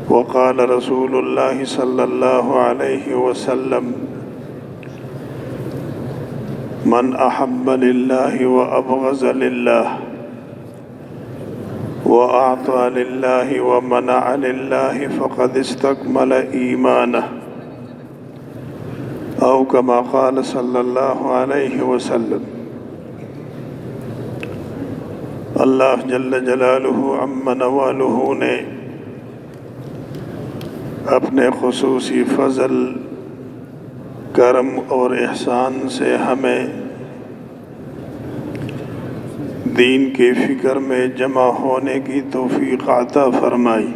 وقال رسول الله صلى الله عليه وسلم من أحب لله وأبغض لله وأعطى لله ومنع لله فقد استكمل إيمانه أو كما قال صلى الله عليه وسلم۔ اللہ جل جلالہ عم نوالہ نے اپنے خصوصی فضل، کرم اور احسان سے ہمیں دین کی فکر میں جمع ہونے کی توفیق عطا فرمائی۔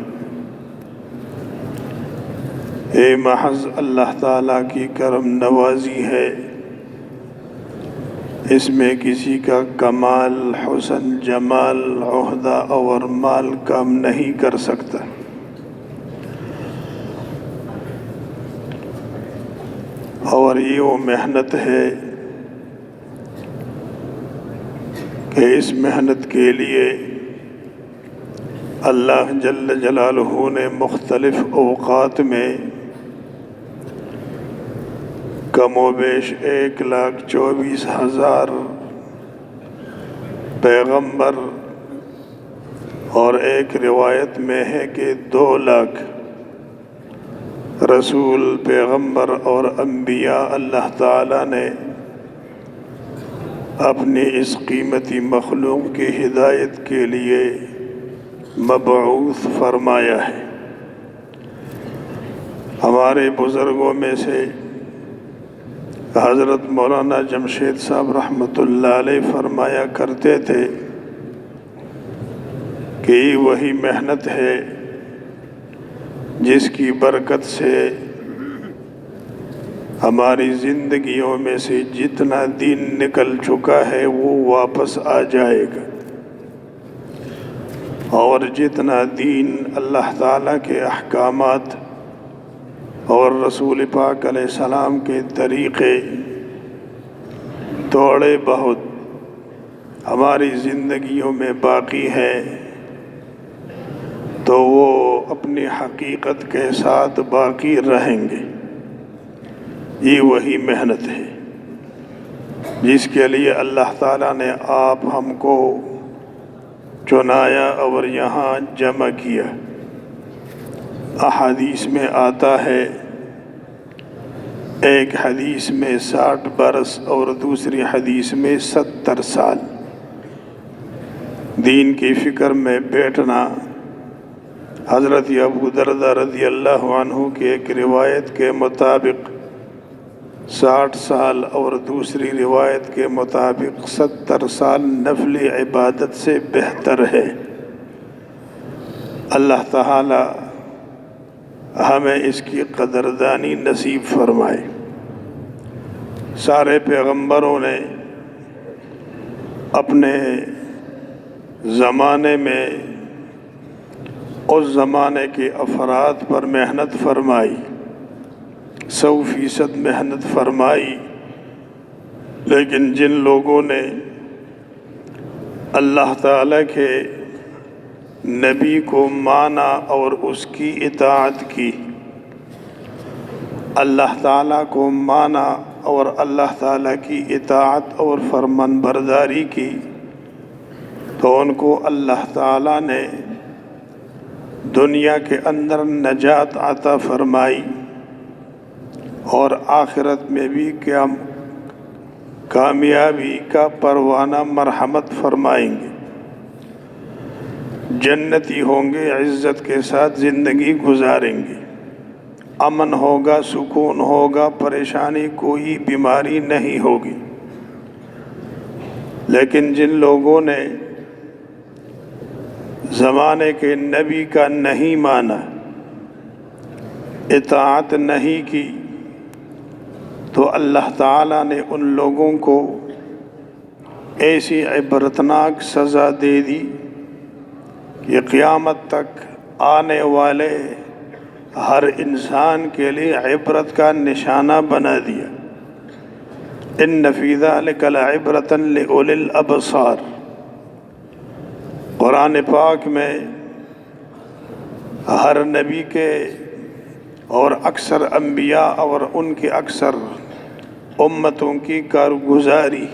اے محض اللہ تعالیٰ کی کرم نوازی ہے، اس میں کسی کا کمال، حسن، جمال، عہدہ اور مال کام نہیں کر سکتا۔ اور یہ وہ محنت ہے کہ اس محنت کے لیے اللہ جل جلالہ نے مختلف اوقات میں کم و بیش 1,24,000 پیغمبر، اور ایک روایت میں ہے کہ 2 لاکھ رسول، پیغمبر اور انبیاء اللہ تعالیٰ نے اپنی اس قیمتی مخلوق کی ہدایت کے لیے مبعوث فرمایا ہے۔ ہمارے بزرگوں میں سے حضرت مولانا جمشید صاحب رحمۃ اللہ علیہ فرمایا کرتے تھے کہ یہ وہی محنت ہے جس کی برکت سے ہماری زندگیوں میں سے جتنا دین نکل چکا ہے وہ واپس آ جائے گا، اور جتنا دین اللہ تعالیٰ کے احکامات اور رسول پاک علیہ السلام کے طریقے تھوڑے بہت ہماری زندگیوں میں باقی ہے تو وہ اپنی حقیقت کے ساتھ باقی رہیں گے۔ یہ وہی محنت ہے جس کے لیے اللہ تعالیٰ نے آپ ہم کو چنایا اور یہاں جمع کیا۔ احادیث میں آتا ہے، ایک حدیث میں 60 برس اور دوسری حدیث میں 70 سال دین کی فکر میں بیٹھنا۔ حضرت ابو دردہ رضی اللہ عنہ کی ایک روایت کے مطابق 60 سال اور دوسری روایت کے مطابق 70 سال نفل عبادت سے بہتر ہے۔ اللہ تعالی ہمیں اس کی قدردانی نصیب فرمائے۔ سارے پیغمبروں نے اپنے زمانے میں اس زمانے کے افراد پر محنت فرمائی، 100% محنت فرمائی، لیکن جن لوگوں نے اللہ تعالیٰ کے نبی کو مانا اور اس کی اطاعت کی، اللہ تعالیٰ کو مانا اور اللہ تعالیٰ کی اطاعت اور فرمان برداری کی، تو ان کو اللہ تعالیٰ نے دنیا کے اندر نجات عطا فرمائی اور آخرت میں بھی کامیابی کا پروانہ مرحمت فرمائیں گے۔ جنتی ہوں گے، عزت کے ساتھ زندگی گزاریں گے، امن ہوگا، سکون ہوگا، پریشانی کوئی بیماری نہیں ہوگی۔ لیکن جن لوگوں نے زمانے کے نبی کا نہیں مانا، اطاعت نہیں کی، تو اللہ تعالیٰ نے ان لوگوں کو ایسی عبرتناک سزا دے دی کہ قیامت تک آنے والے ہر انسان کے لیے عبرت کا نشانہ بنا دیا۔ ان فی ذلک لعبرۃ لأولی الابصار۔ قرآن پاک میں ہر نبی کے اور اکثر انبیاء اور ان کے اکثر امتوں کی کارگزاری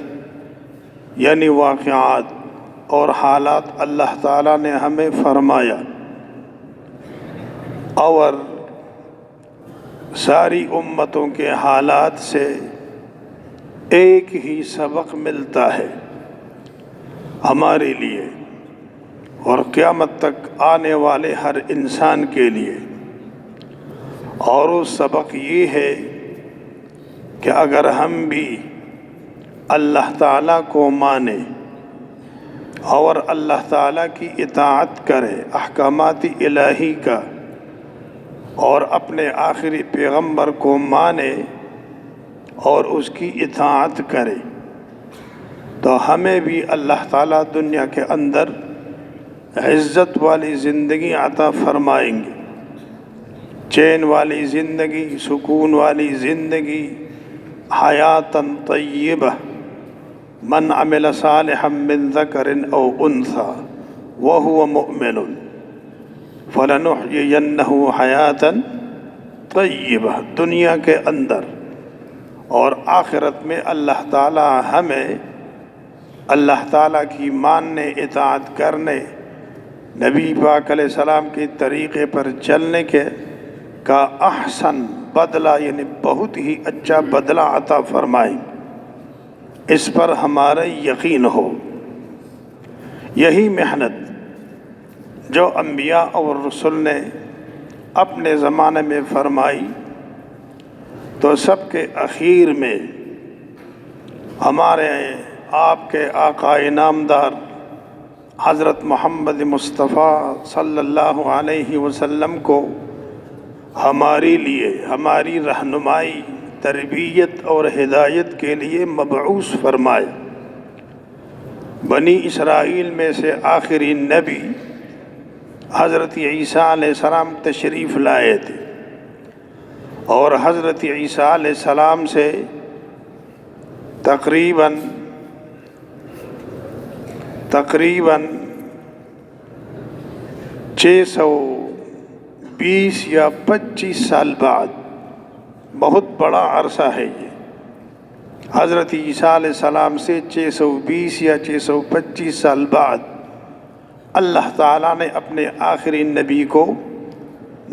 یعنی واقعات اور حالات اللہ تعالیٰ نے ہمیں فرمایا، اور ساری امتوں کے حالات سے ایک ہی سبق ملتا ہے ہمارے لیے اور قیامت تک آنے والے ہر انسان کے لیے، اور وہ سبق یہ ہے کہ اگر ہم بھی اللہ تعالیٰ کو مانیں اور اللہ تعالیٰ کی اطاعت کریں احکامات الہی کا، اور اپنے آخری پیغمبر کو مانے اور اس کی اطاعت کرے، تو ہمیں بھی اللہ تعالیٰ دنیا کے اندر عزت والی زندگی عطا فرمائیں گے، چین والی زندگی، سکون والی زندگی، حیاتاً طیبہ، من عمل صالحا من ذکر او انثی وہو مؤمن فلنحیینہ حیاتاً طیبہ، دنیا کے اندر اور آخرت میں اللہ تعالی ہمیں اللہ تعالیٰ کی ماننے، اطاعت کرنے، نبی پاک علیہ السلام کے طریقے پر چلنے کا احسن بدلہ یعنی بہت ہی اچھا بدلہ عطا فرمائیں، اس پر ہمارا یقین ہو۔ یہی محنت جو انبیاء اور رسل نے اپنے زمانے میں فرمائی، تو سب کے اخیر میں ہمارے آپ کے آقا نامدار حضرت محمد مصطفیٰ صلی اللہ علیہ وسلم کو ہمارے لیے ہماری رہنمائی، تربیت اور ہدایت کے لیے مبعوث فرمایا۔ بنی اسرائیل میں سے آخری نبی حضرت عیسیٰ علیہ السلام تشریف لائے تھے، اور حضرت عیسیٰ علیہ السلام سے تقریباً 620 یا 25 سال بعد، بہت بڑا عرصہ ہے یہ، حضرت عیسیٰ علیہ السلام سے 620 یا 625 سال بعد اللہ تعالیٰ نے اپنے آخری نبی کو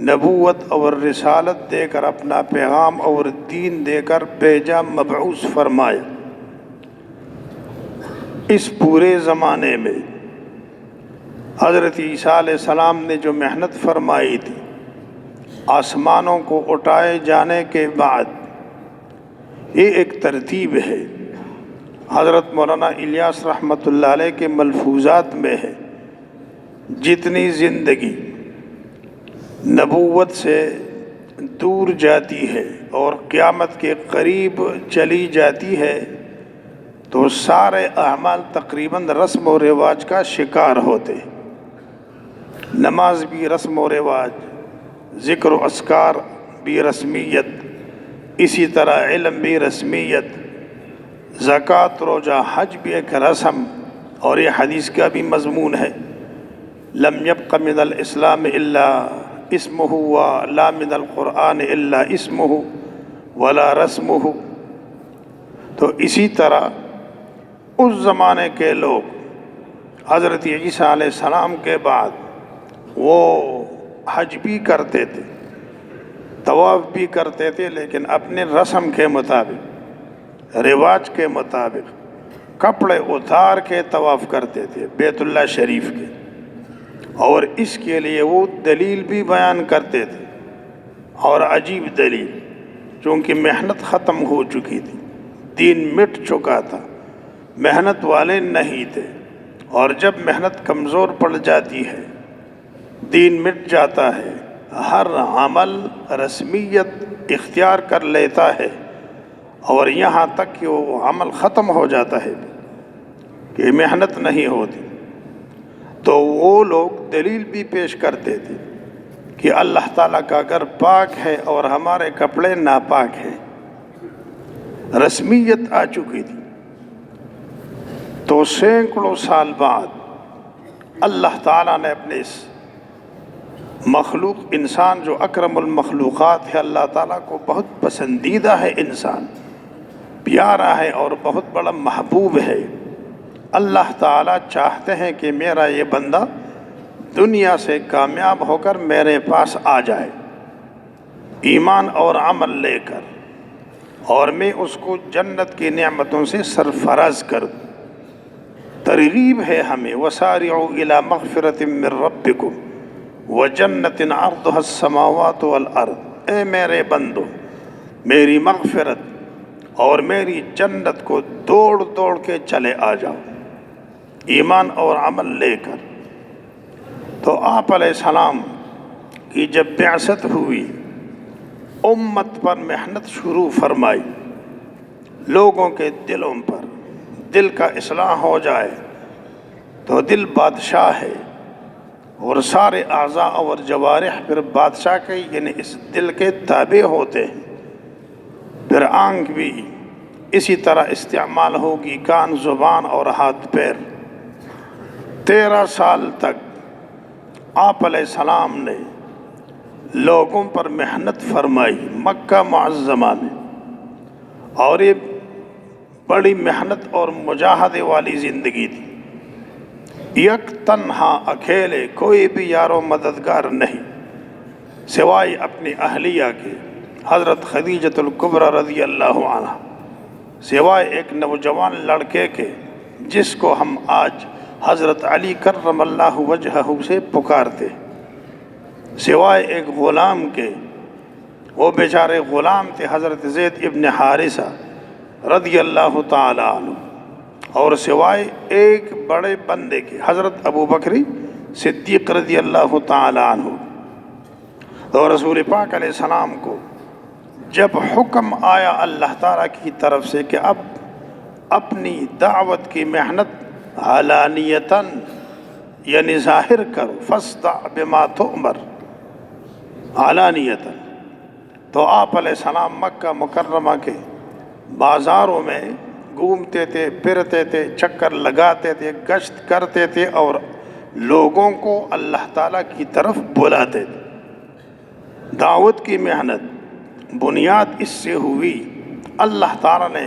نبوت اور رسالت دے کر، اپنا پیغام اور دین دے کر بھیجا، مبعوث فرمایا۔ اس پورے زمانے میں حضرت عیسیٰ علیہ السلام نے جو محنت فرمائی تھی، آسمانوں کو اٹھائے جانے کے بعد، یہ ایک ترتیب ہے، حضرت مولانا الیاس رحمۃ اللہ علیہ کے ملفوظات میں ہے، جتنی زندگی نبوت سے دور جاتی ہے اور قیامت کے قریب چلی جاتی ہے، تو سارے اعمال تقریباً رسم و رواج کا شکار ہوتے ہیں۔ نماز بھی رسم و رواج، ذکر و اذکار بھی رسمیت، اسی طرح علم بھی رسمیت، زکوٰۃ، روزہ، حج بھی ایک رسم، اور یہ حدیث کا بھی مضمون ہے، لم یبق من الاسلام الا اسمہ ولا من القرآن الا اسمہ ولا رسمہ۔ تو اسی طرح اس زمانے کے لوگ حضرت عیسیٰ علیہ السلام کے بعد وہ حج بھی کرتے تھے، طواف بھی کرتے تھے، لیکن اپنے رسم کے مطابق، رواج کے مطابق، کپڑے اتار کے طواف کرتے تھے بیت اللہ شریف کے، اور اس کے لیے وہ دلیل بھی بیان کرتے تھے، اور عجیب دلیل، چونکہ محنت ختم ہو چکی تھی، دین مٹ چکا تھا، محنت والے نہیں تھے، اور جب محنت کمزور پڑ جاتی ہے، دین مٹ جاتا ہے، ہر عمل رسمیت اختیار کر لیتا ہے، اور یہاں تک کہ وہ عمل ختم ہو جاتا ہے کہ محنت نہیں ہوتی، تو وہ لوگ دلیل بھی پیش کرتے تھے کہ اللہ تعالیٰ کا گھر پاک ہے اور ہمارے کپڑے ناپاک ہیں، رسمیت آ چکی تھی۔ تو سینکڑوں سال بعد اللہ تعالیٰ نے اپنے اس مخلوق انسان جو اکرم المخلوقات ہے، اللہ تعالیٰ کو بہت پسندیدہ ہے، انسان پیارا ہے اور بہت بڑا محبوب ہے۔ اللہ تعالیٰ چاہتے ہیں کہ میرا یہ بندہ دنیا سے کامیاب ہو کر میرے پاس آ جائے ایمان اور عمل لے کر، اور میں اس کو جنت کی نعمتوں سے سرفراز کر دوں۔ ترغیب ہے ہمیں، وسارعوا الی مغفرۃ من ربکم وجنت عرضها السماوات والارض، اے میرے بندو میری مغفرت اور میری جنت کو دوڑ دوڑ کے چلے آ جاؤ ایمان اور عمل لے کر۔ تو آپ علیہ السلام کی جب بعثت ہوئی، امت پر محنت شروع فرمائی، لوگوں کے دلوں پر، دل کا اصلاح ہو جائے تو دل بادشاہ ہے، اور سارے اعضاء اور جوارح پھر بادشاہ کے یعنی اس دل کے تابع ہوتے ہیں۔ پھر آنکھ بھی اسی طرح استعمال ہوگی، کان، زبان اور ہاتھ پیر۔ 13 سال تک آپ علیہ السلام نے لوگوں پر محنت فرمائی مکہ معظمہ میں، اور یہ بڑی محنت اور مجاہدے والی زندگی تھی۔ یک تنہا اکیلے، کوئی بھی یار و مددگار نہیں سوائے اپنی اہلیہ کے، حضرت خدیجۃ الکبریٰ رضی اللہ عنہ، سوائے ایک نوجوان لڑکے کے جس کو ہم آج حضرت علی کرم اللہ وجہہ سے پکارتے، سوائے ایک غلام کے، وہ بیچارے غلام تھے حضرت زید ابن حارثہ رضی اللہ تعالی عنہ، اور سوائے ایک بڑے بندے کے حضرت ابو بکر صدیق رضی اللہ تعالی عنہ۔ تو رسول پاک علیہ السلام کو جب حکم آیا اللہ تعالیٰ کی طرف سے کہ اب اپنی دعوت کی محنت علانیتاً یعنی ظاہر کرو، فاصدع بما تؤمر علانیتاً، تو آپ علیہ السلام مکہ مکرمہ کے بازاروں میں گھومتے تھے، پھرتے تھے، چکر لگاتے تھے، گشت کرتے تھے، اور لوگوں کو اللہ تعالیٰ کی طرف بلاتے تھے۔ دعوت کی محنت بنیاد اس سے ہوئی، اللہ تعالیٰ نے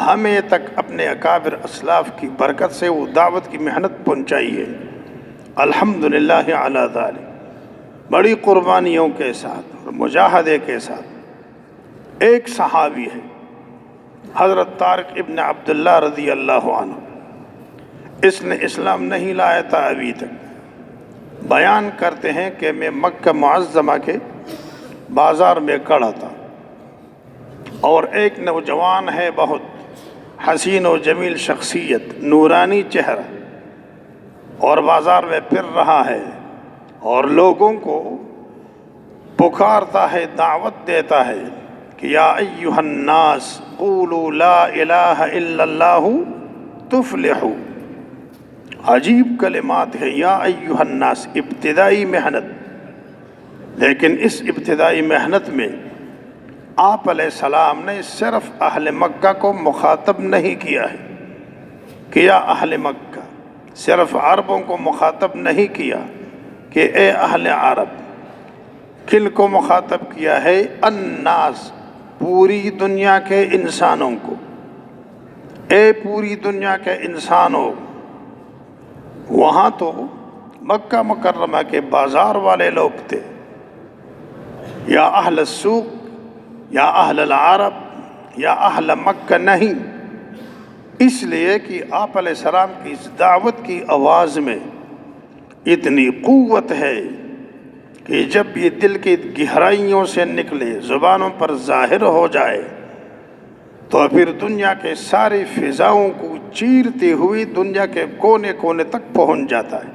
ہمیں تک اپنے اکابر اسلاف کی برکت سے وہ دعوت کی محنت پہنچائی ہے، الحمدللہ علی ذالک، بڑی قربانیوں کے ساتھ اور مجاہدے کے ساتھ۔ ایک صحابی ہے حضرت طارق ابن عبداللہ رضی اللہ عنہ، اس نے اسلام نہیں لایا تھا ابھی تک، بیان کرتے ہیں کہ میں مکہ معظمہ کے بازار میں کھڑا تھا، اور ایک نوجوان ہے بہت حسین و جمیل شخصیت، نورانی چہرہ، اور بازار میں پھر رہا ہے اور لوگوں کو پکارتا ہے، دعوت دیتا ہے کہ یا ایہا الناس قولوا لا الہ الا اللہ تفلحوا۔ عجیب کلمات ہے، یا ایہا الناس، ابتدائی محنت، لیکن اس ابتدائی محنت میں آپ علیہ السلام نے صرف اہل مکہ کو مخاطب نہیں کیا ہے کہ یا اہل مکہ، صرف عربوں کو مخاطب نہیں کیا کہ اے اہل عرب، کن کو مخاطب کیا ہے؟ الناس، پوری دنیا کے انسانوں کو، اے پوری دنیا کے انسانوں۔ وہاں تو مکہ مکرمہ کے بازار والے لوگ تھے، یا اہل السوق یا اہل العرب یا اہل مکہ نہیں، اس لیے کہ آپ علیہ السلام کی اس دعوت کی آواز میں اتنی قوت ہے کہ جب یہ دل کی گہرائیوں سے نکلے، زبانوں پر ظاہر ہو جائے، تو پھر دنیا کے ساری فضاؤں کو چیرتے ہوئے دنیا کے کونے کونے تک پہنچ جاتا ہے،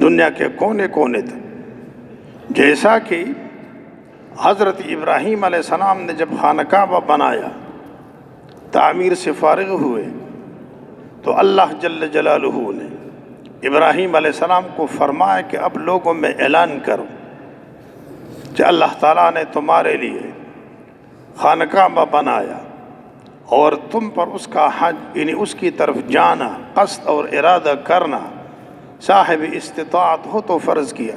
دنیا کے کونے کونے تک۔ جیسا کہ حضرت ابراہیم علیہ السلام نے جب خانہ کعبہ بنایا، تعمیر سے فارغ ہوئے، تو اللہ جل جلالہ نے ابراہیم علیہ السلام کو فرمایا کہ اب لوگوں میں اعلان کرو کہ اللہ تعالیٰ نے تمہارے لیے خانہ کعبہ بنایا، اور تم پر اس کا حج یعنی اس کی طرف جانا، قصد اور ارادہ کرنا صاحب استطاعت ہو تو فرض کیا۔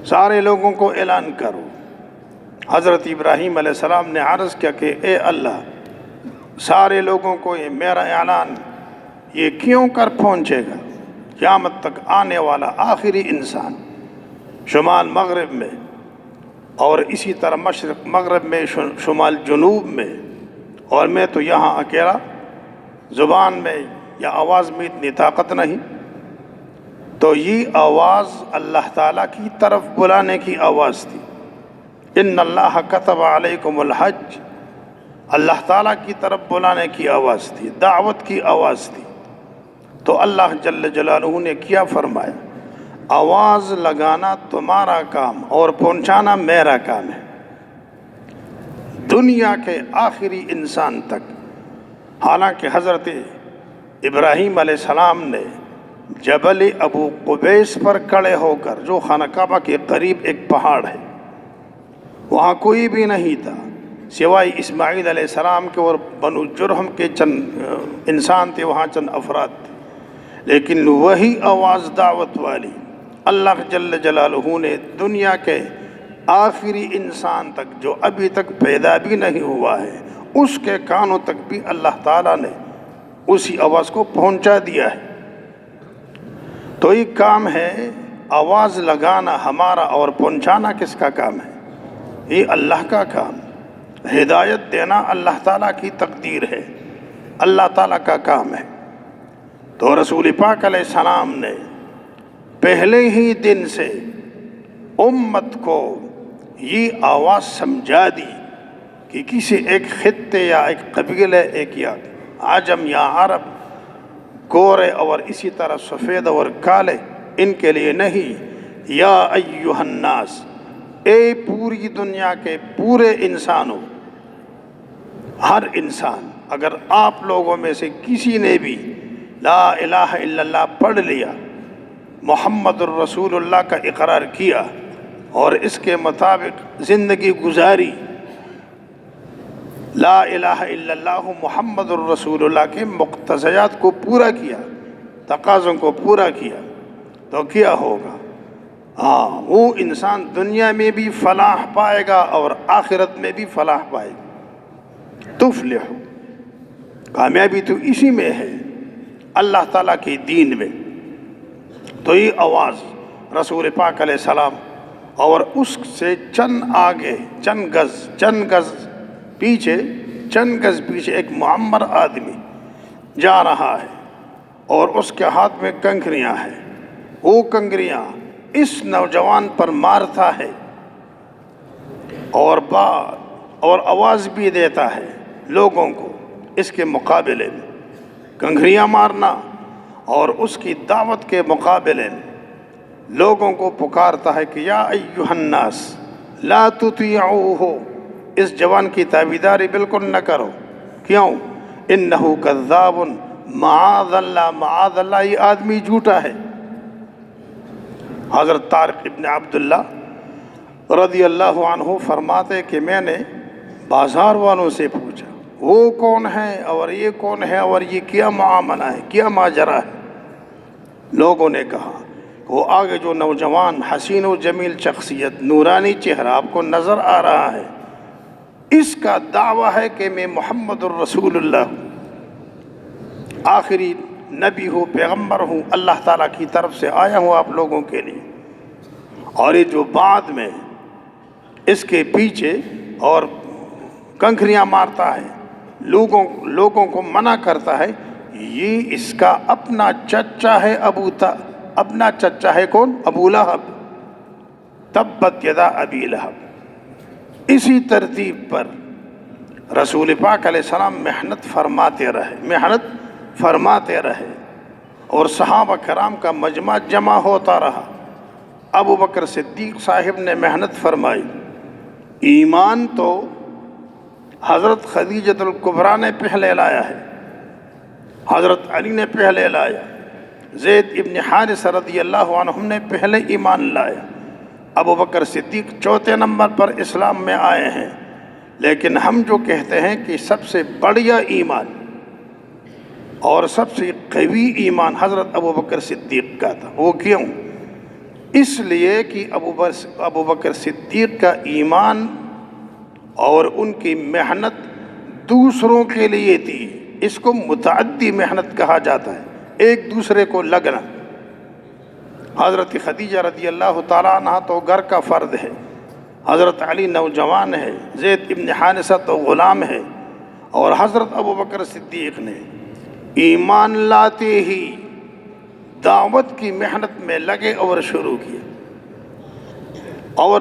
سارے لوگوں کو اعلان کرو۔ حضرت ابراہیم علیہ السلام نے عرض کیا کہ اے اللہ، سارے لوگوں کو یہ میرا اعلان یہ کیوں کر پہنچے گا؟ قیامت تک آنے والا آخری انسان شمال مغرب میں، اور اسی طرح مشرق مغرب میں، شمال جنوب میں، اور میں تو یہاں اکیلا، زبان میں یا آواز میں اتنی طاقت نہیں۔ تو یہ آواز اللہ تعالیٰ کی طرف بلانے کی آواز تھی۔ ان اللہ کتب علیکم الحج، اللہ تعالیٰ کی طرف بلانے کی آواز تھی، دعوت کی آواز تھی۔ تو اللہ جل جلالہ نے کیا فرمایا؟ آواز لگانا تمہارا کام اور پہنچانا میرا کام ہے، دنیا کے آخری انسان تک۔ حالانکہ حضرت ابراہیم علیہ السلام نے جبل ابو قبیس پر کھڑے ہو کر، جو خانہ کعبہ کے قریب ایک پہاڑ ہے، وہاں کوئی بھی نہیں تھا سوائے اسماعیل علیہ السلام کے اور بنو جرہم کے چند انسان تھے، وہاں چند افراد تھے، لیکن وہی آواز دعوت والی اللہ جل جلالہ نے دنیا کے آخری انسان تک، جو ابھی تک پیدا بھی نہیں ہوا ہے، اس کے کانوں تک بھی اللہ تعالیٰ نے اسی آواز کو پہنچا دیا ہے۔ تو یہ کام ہے آواز لگانا ہمارا، اور پہنچانا کس کا کام ہے؟ یہ اللہ کا کام۔ ہدایت دینا اللہ تعالیٰ کی تقدیر ہے، اللہ تعالیٰ کا کام ہے۔ تو رسول پاک علیہ السلام نے پہلے ہی دن سے امت کو یہ آواز سمجھا دی کہ کسی ایک خطے یا ایک قبیلے، ایک یا عجم یا عرب، گورے اور اسی طرح سفید اور کالے، ان کے لیے نہیں، یا ایہا الناس، اے پوری دنیا کے پورے انسانوں، ہر انسان، اگر آپ لوگوں میں سے کسی نے بھی لا الہ الا اللہ پڑھ لیا، محمد الرسول اللہ کا اقرار کیا اور اس کے مطابق زندگی گزاری، لا الہ الا اللہ محمد الرسول اللہ کے مقتضیات کو پورا کیا، تقاضوں کو پورا کیا، تو کیا ہوگا؟ وہ انسان دنیا میں بھی فلاح پائے گا اور آخرت میں بھی فلاح پائے گا۔ تفلح، کامیابی تو اسی میں ہے، اللہ تعالیٰ کے دین میں۔ تو یہ آواز رسول پاک علیہ السلام، اور اس سے چند آگے، چند گز پیچھے ایک معمر آدمی جا رہا ہے، اور اس کے ہاتھ میں کنکریاں ہیں۔ وہ کنکریاں اس نوجوان پر مارتا ہے، اور آواز بھی دیتا ہے لوگوں کو اس کے مقابلے میں، کنکریاں مارنا، اور اس کی دعوت کے مقابلے میں لوگوں کو پکارتا ہے کہ یا ایہا الناس لا تطیعوہ، اس جوان کی تابعداری بالکل نہ کرو۔ کیوں؟ انہو کذاب، معاذ اللہ، یہ آدمی جھوٹا ہے۔ حضرت طارق ابن عبداللہ رضی اللہ عنہ فرماتے کہ میں نے بازار والوں سے پوچھا وہ کون ہے اور یہ کون ہے اور یہ کیا معاملہ ہے، کیا ماجرا ہے؟ لوگوں نے کہا وہ آگے جو نوجوان حسین و جمیل شخصیت، نورانی چہرہ آپ کو نظر آ رہا ہے، اس کا دعویٰ ہے کہ میں محمد الرسول اللہ ہوں، آخری نبی ہوں، پیغمبر ہوں، اللہ تعالیٰ کی طرف سے آیا ہوں آپ لوگوں کے لیے۔ اور یہ جو بعد میں اس کے پیچھے اور کنکریاں مارتا ہے، لوگوں کو منع کرتا ہے، یہ اس کا اپنا چچا ہے، اپنا چچا ہے کون؟ ابو لہب، تبت یدا ابی لہب۔ اسی ترتیب پر رسول پاک علیہ السلام محنت فرماتے رہے اور صحابہ کرام کا مجمع جمع ہوتا رہا۔ ابو بکر صدیق صاحب نے محنت فرمائی۔ ایمان تو حضرت خدیجۃ الکبریٰ نے پہلے لایا ہے، حضرت علی نے پہلے لایا، زید ابن حارثہ رضی اللہ عنہم نے پہلے ایمان لایا، ابو بکر صدیق چوتھے نمبر پر اسلام میں آئے ہیں۔ لیکن ہم جو کہتے ہیں کہ سب سے بڑھیا ایمان اور سب سے قوی ایمان حضرت ابو بکر صدیق کا تھا۔ وہ کیوں؟ اس لیے کہ ابو بکر صدیق کا ایمان اور ان کی محنت دوسروں کے لیے تھی. اس کو متعدی محنت کہا جاتا ہے، ایک دوسرے کو لگنا. حضرت خدیجہ رضی اللہ تعالیٰ عنہ تو گھر کا فرد ہے، حضرت علی نوجوان ہے، زید ابن حارثہ تو غلام ہے، اور حضرت ابو بکر صدیق نے ایمان لاتے ہی دعوت کی محنت میں لگے اور شروع کیا. اور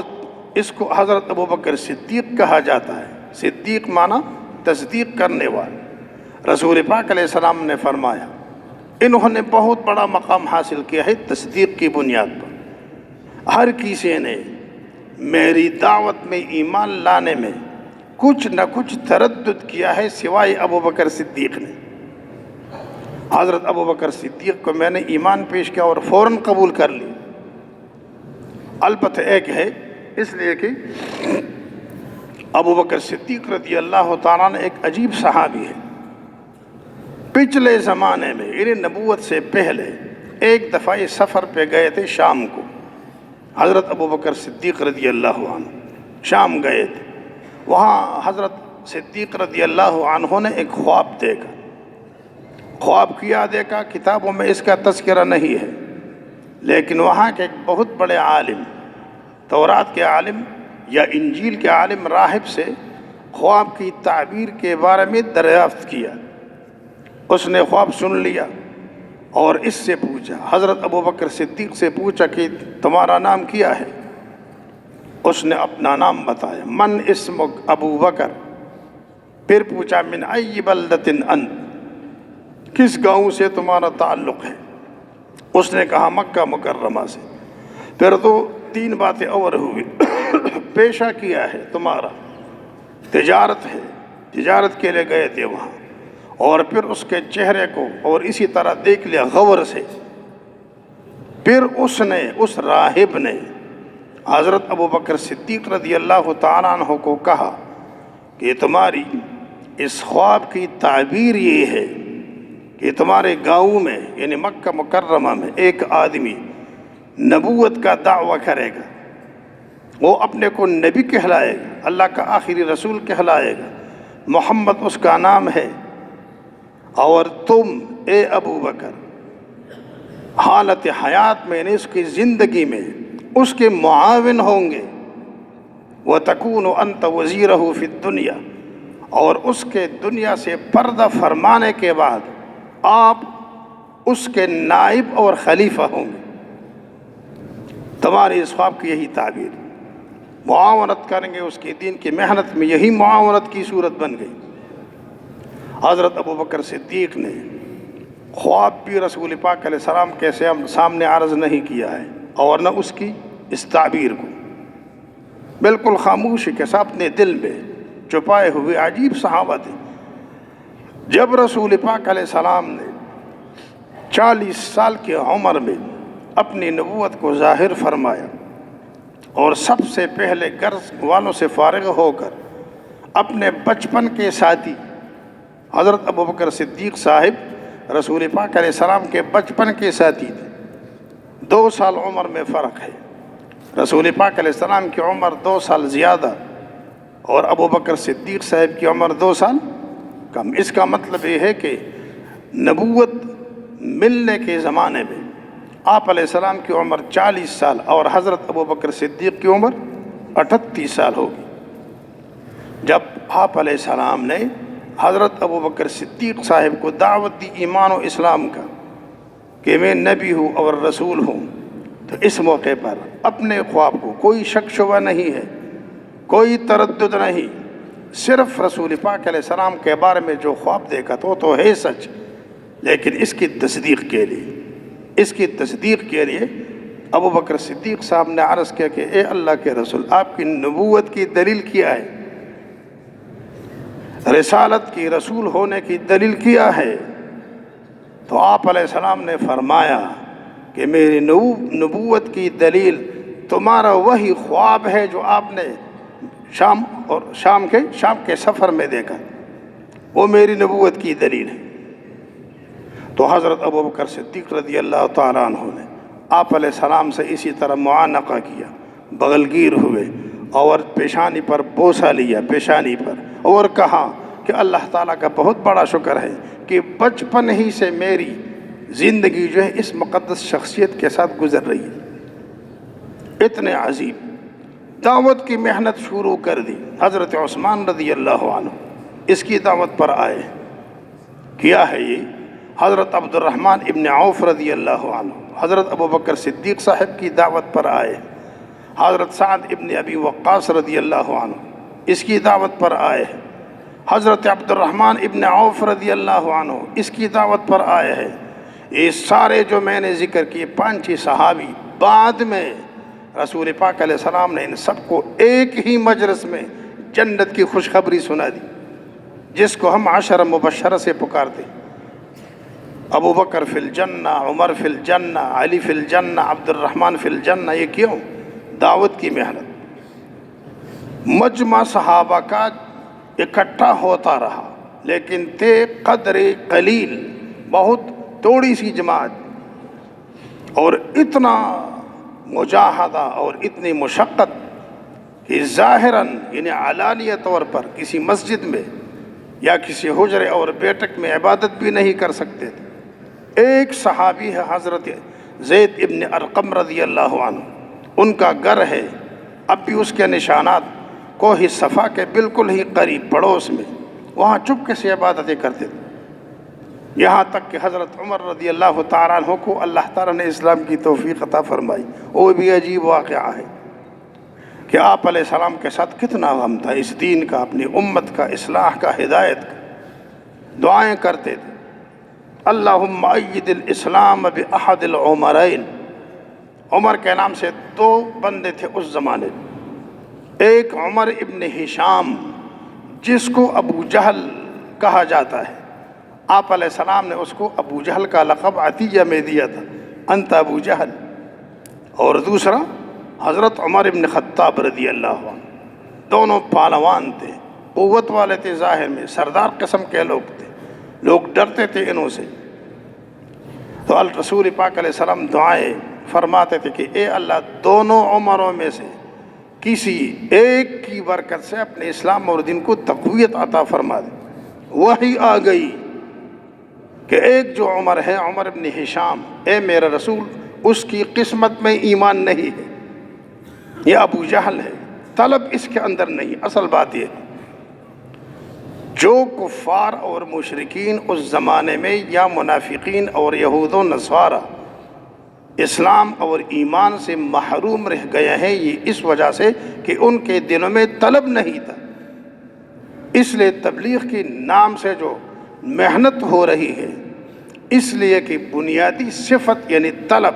اس کو حضرت ابو بکر صدیق کہا جاتا ہے. صدیق معنی تصدیق کرنے والا. رسول پاک علیہ السلام نے فرمایا انہوں نے بہت بڑا مقام حاصل کیا ہے تصدیق کی بنیاد پر. ہر کسی نے میری دعوت میں ایمان لانے میں کچھ نہ کچھ تردد کیا ہے سوائے ابو بکر صدیق نے. حضرت ابو بکر صدیق کو میں نے ایمان پیش کیا اور فوراً قبول کر لی. البتہ ایک ہے، اس لیے کہ ابو بکر صدیق رضی اللہ تعالیٰ نے ایک عجیب صحابی ہے. پچھلے زمانے میں یعنی نبوت سے پہلے ایک دفعہ یہ سفر پہ گئے تھے شام کو. حضرت ابو بکر صدیق رضی اللہ عنہ شام گئے تھے. وہاں حضرت صدیق رضی اللہ عنہ نے ایک خواب دیکھا. خواب کیا دیکھا کتابوں میں اس کا تذکرہ نہیں ہے، لیکن وہاں کے ایک بہت بڑے عالم، تورات کے عالم یا انجیل کے عالم راہب سے خواب کی تعبیر کے بارے میں دریافت کیا. اس نے خواب سن لیا اور اس سے پوچھا، حضرت ابو بکر صدیق سے پوچھا کہ تمہارا نام کیا ہے؟ اس نے اپنا نام بتایا، من اسمک ابو بکر. پھر پوچھا من ای بلدۃ انت، کس گاؤں سے تمہارا تعلق ہے؟ اس نے کہا مکہ مکرمہ سے. پھر تو 3 باتیں اور ہوئی. پیشہ کیا ہے تمہارا؟ تجارت ہے، تجارت کے لیے گئے تھے وہاں. اور پھر اس کے چہرے کو اور اسی طرح دیکھ لیا غور سے. پھر اس راہب نے حضرت ابو بکر صدیق رضی اللہ تعالیٰ عنہ کو کہا کہ تمہاری اس خواب کی تعبیر یہ ہے کہ تمہارے گاؤں میں یعنی مکہ مکرمہ میں ایک آدمی نبوت کا دعویٰ کرے گا. وہ اپنے کو نبی کہلائے گا، اللہ کا آخری رسول کہلائے گا، محمد اس کا نام ہے. اور تم اے ابو بکر حالت حیات میں یعنی اس کی زندگی میں اس کے معاون ہوں گے. وَتَكُونُ أَنْتَ وَزِيرَهُ فِي الدُّنْيَا، اور اس کے دنیا سے پردہ فرمانے کے بعد آپ اس کے نائب اور خلیفہ ہوں گے. تمہاری اس خواب کی یہی تعبیر. معاونت کریں گے اس کی دین کی محنت میں، یہی معاونت کی صورت بن گئی. حضرت ابو بکر صدیق نے خواب بھی رسول پاک علیہ السلام کے سامنے عرض نہیں کیا ہے اور نہ اس کی اس تعبیر کو. بالکل خاموشی کے ساتھ اپنے دل میں چھپائے ہوئے. عجیب صحابہ تھے. جب رسول پاک علیہ السلام نے 40 سال کی عمر میں اپنی نبوت کو ظاہر فرمایا اور سب سے پہلے گھر والوں سے فارغ ہو کر اپنے بچپن کے ساتھی حضرت ابو بکر صدیق صاحب رسول پاک علیہ السلام کے بچپن کے ساتھی تھے. 2 سال عمر میں فرق ہے. رسول پاک علیہ السلام کی عمر 2 سال زیادہ اور ابو بکر صدیق صاحب کی عمر 2 سال کم. اس کا مطلب یہ ہے کہ نبوت ملنے کے زمانے میں آپ علیہ السلام کی عمر 40 سال اور حضرت ابو بکر صدیق کی عمر 38 سال ہوگی. جب آپ علیہ السلام نے حضرت ابو بکر صدیق صاحب کو دعوت دی ایمان و اسلام کا کہ میں نبی ہوں اور رسول ہوں، تو اس موقع پر اپنے خواب کو کوئی شک شبہ نہیں ہے، کوئی تردد نہیں. صرف رسول پاک علیہ السلام کے بارے میں جو خواب دیکھا تو ہے سچ، لیکن اس کی تصدیق کے لیے ابو بکر صدیق صاحب نے عرض کیا کہ اے اللہ کے رسول، آپ کی نبوت کی دلیل کیا ہے؟ رسالت کی رسول ہونے کی دلیل کیا ہے؟ تو آپ علیہ السلام نے فرمایا کہ میری نبوت کی دلیل تمہارا وہی خواب ہے جو آپ نے شام کے سفر میں دیکھا، وہ میری نبوت کی دلیل ہے. تو حضرت ابو بکر صدیق رضی اللہ تعالیٰ عنہ نے آپ علیہ السلام سے اسی طرح معانقہ کیا، بغلگیر ہوئے اور پیشانی پر بوسہ لیا، پیشانی پر، اور کہا کہ اللہ تعالیٰ کا بہت بڑا شکر ہے کہ بچپن ہی سے میری زندگی جو ہے اس مقدس شخصیت کے ساتھ گزر رہی ہے۔ اتنے عظیم دعوت کی محنت شروع کر دی۔ حضرت عثمان رضی اللہ عنہ اس کی دعوت پر آئے۔ کیا ہے یہ؟ حضرت عبد الرحمن ابن عوف رضی اللہ عنہ، حضرت ابو بکر صدیق صاحب کی دعوت پر آئے۔ حضرت سعد ابن ابی وقاص رضی اللہ عنہ اس کی دعوت پر آئے ہیں۔ حضرت عبد الرحمن ابن عوف رضی اللہ عنہ اس کی دعوت پر آئے ہیں۔ یہ سارے جو میں نے ذکر کیے 5 صحابی، بعد میں رسول پاک علیہ السلام نے ان سب کو ایک ہی مجلس میں جنت کی خوشخبری سنا دی، جس کو ہم 10 مبشرہ سے پکارتے ہیں۔ ابو بکر فی الجنہ، عمر فی الجنہ، علی فی الجنہ، عبد الرحمن فی الجنہ۔ یہ کیوں؟ دعوت کی محنت۔ مجمع صحابہ کا اکٹھا ہوتا رہا، لیکن تھے قدر قلیل، بہت تھوڑی سی جماعت، اور اتنا مجاہدہ اور اتنی مشقت کہ ظاہراً یعنی علانیہ طور پر کسی مسجد میں یا کسی حجرے اور بیٹھک میں عبادت بھی نہیں کر سکتے تھے۔ ایک صحابی ہے حضرت زید ابن ارقم رضی اللہ عنہ، ان کا گھر ہے اب بھی اس کے نشانات کوہ صفا کے بالکل ہی قریب پڑوس میں، وہاں چپکے سے عبادتیں کرتے تھے۔ یہاں تک کہ حضرت عمر رضی اللہ تعالیٰ عنہ کو اللہ تعالیٰ نے اسلام کی توفیق عطا فرمائی۔ وہ بھی عجیب واقعہ ہے کہ آپ علیہ السلام کے ساتھ کتنا غم تھا اس دین کا، اپنی امت کا، اصلاح کا، ہدایت کا۔ دعائیں کرتے تھے، اللہم اید الاسلام باحد العمرین۔ عمر کے نام سے 2 بندے تھے اس زمانے میں، ایک عمر ابن ہشام جس کو ابو جہل کہا جاتا ہے، آپ علیہ السلام نے اس کو ابو جہل کا لقب عطیہ میں دیا تھا، انت ابو جہل۔ اور دوسرا حضرت عمر ابن خطاب رضی اللہ عنہ، دونوں پہلوان تھے، قوت والے تھے، ظاہر میں سردار قسم کے لوگ تھے، لوگ ڈرتے تھے انہوں سے۔ تو رسول پاک علیہ السلام دعائیں فرماتے تھے کہ اے اللہ، دونوں عمروں میں سے کسی ایک کی برکت سے اپنے اسلام اور دین کو تقویت عطا فرما دے۔ وحی آ گئی کہ ایک جو عمر ہے، عمر ابن ہشام، اے میرا رسول، اس کی قسمت میں ایمان نہیں ہے، یہ ابو جہل ہے، طلب اس کے اندر نہیں۔ اصل بات یہ ہے جو کفار اور مشرکین اس زمانے میں یا منافقین اور یہود و نصارہ اسلام اور ایمان سے محروم رہ گئے ہیں، یہ اس وجہ سے کہ ان کے دلوں میں طلب نہیں تھا۔ اس لیے تبلیغ کے نام سے جو محنت ہو رہی ہے، اس لیے کہ بنیادی صفت یعنی طلب،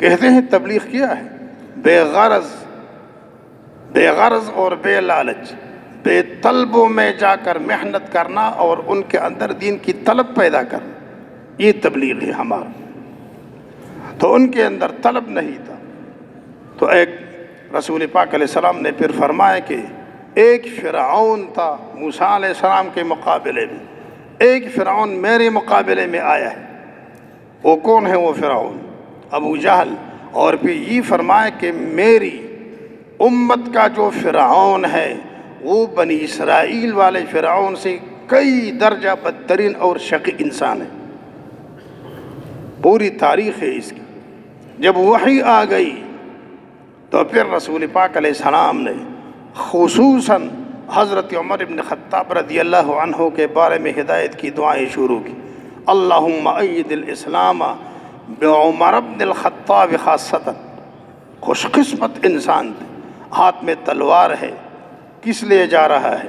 کہتے ہیں تبلیغ کیا ہے؟ بے غرض اور بے لالچ، بے طلبوں میں جا کر محنت کرنا اور ان کے اندر دین کی طلب پیدا کرنا، یہ تبلیغ ہے ہمارا۔ تو ان کے اندر طلب نہیں تھا۔ تو ایک رسول پاک علیہ السلام نے پھر فرمایا کہ ایک فرعون تھا موسیٰ علیہ السلام کے مقابلے میں، ایک فرعون میرے مقابلے میں آیا ہے۔ وہ کون ہے وہ فرعون؟ ابو جہل۔ اور پھر یہ فرمایا کہ میری امت کا جو فرعون ہے وہ بنی اسرائیل والے فرعون سے کئی درجہ بدترین اور شقی انسان ہے۔ پوری تاریخ ہے اس کی۔ جب وحی آ گئی تو پھر رسول پاک علیہ السلام نے خصوصاً حضرت عمر بن خطاب رضی اللہ عنہ کے بارے میں ہدایت کی دعائیں شروع کی۔ اللہم اید الاسلام بعمر بن الخطاب خاصتاً۔ خوش قسمت انسان تھے، ہاتھ میں تلوار ہے، کس لیے جا رہا ہے؟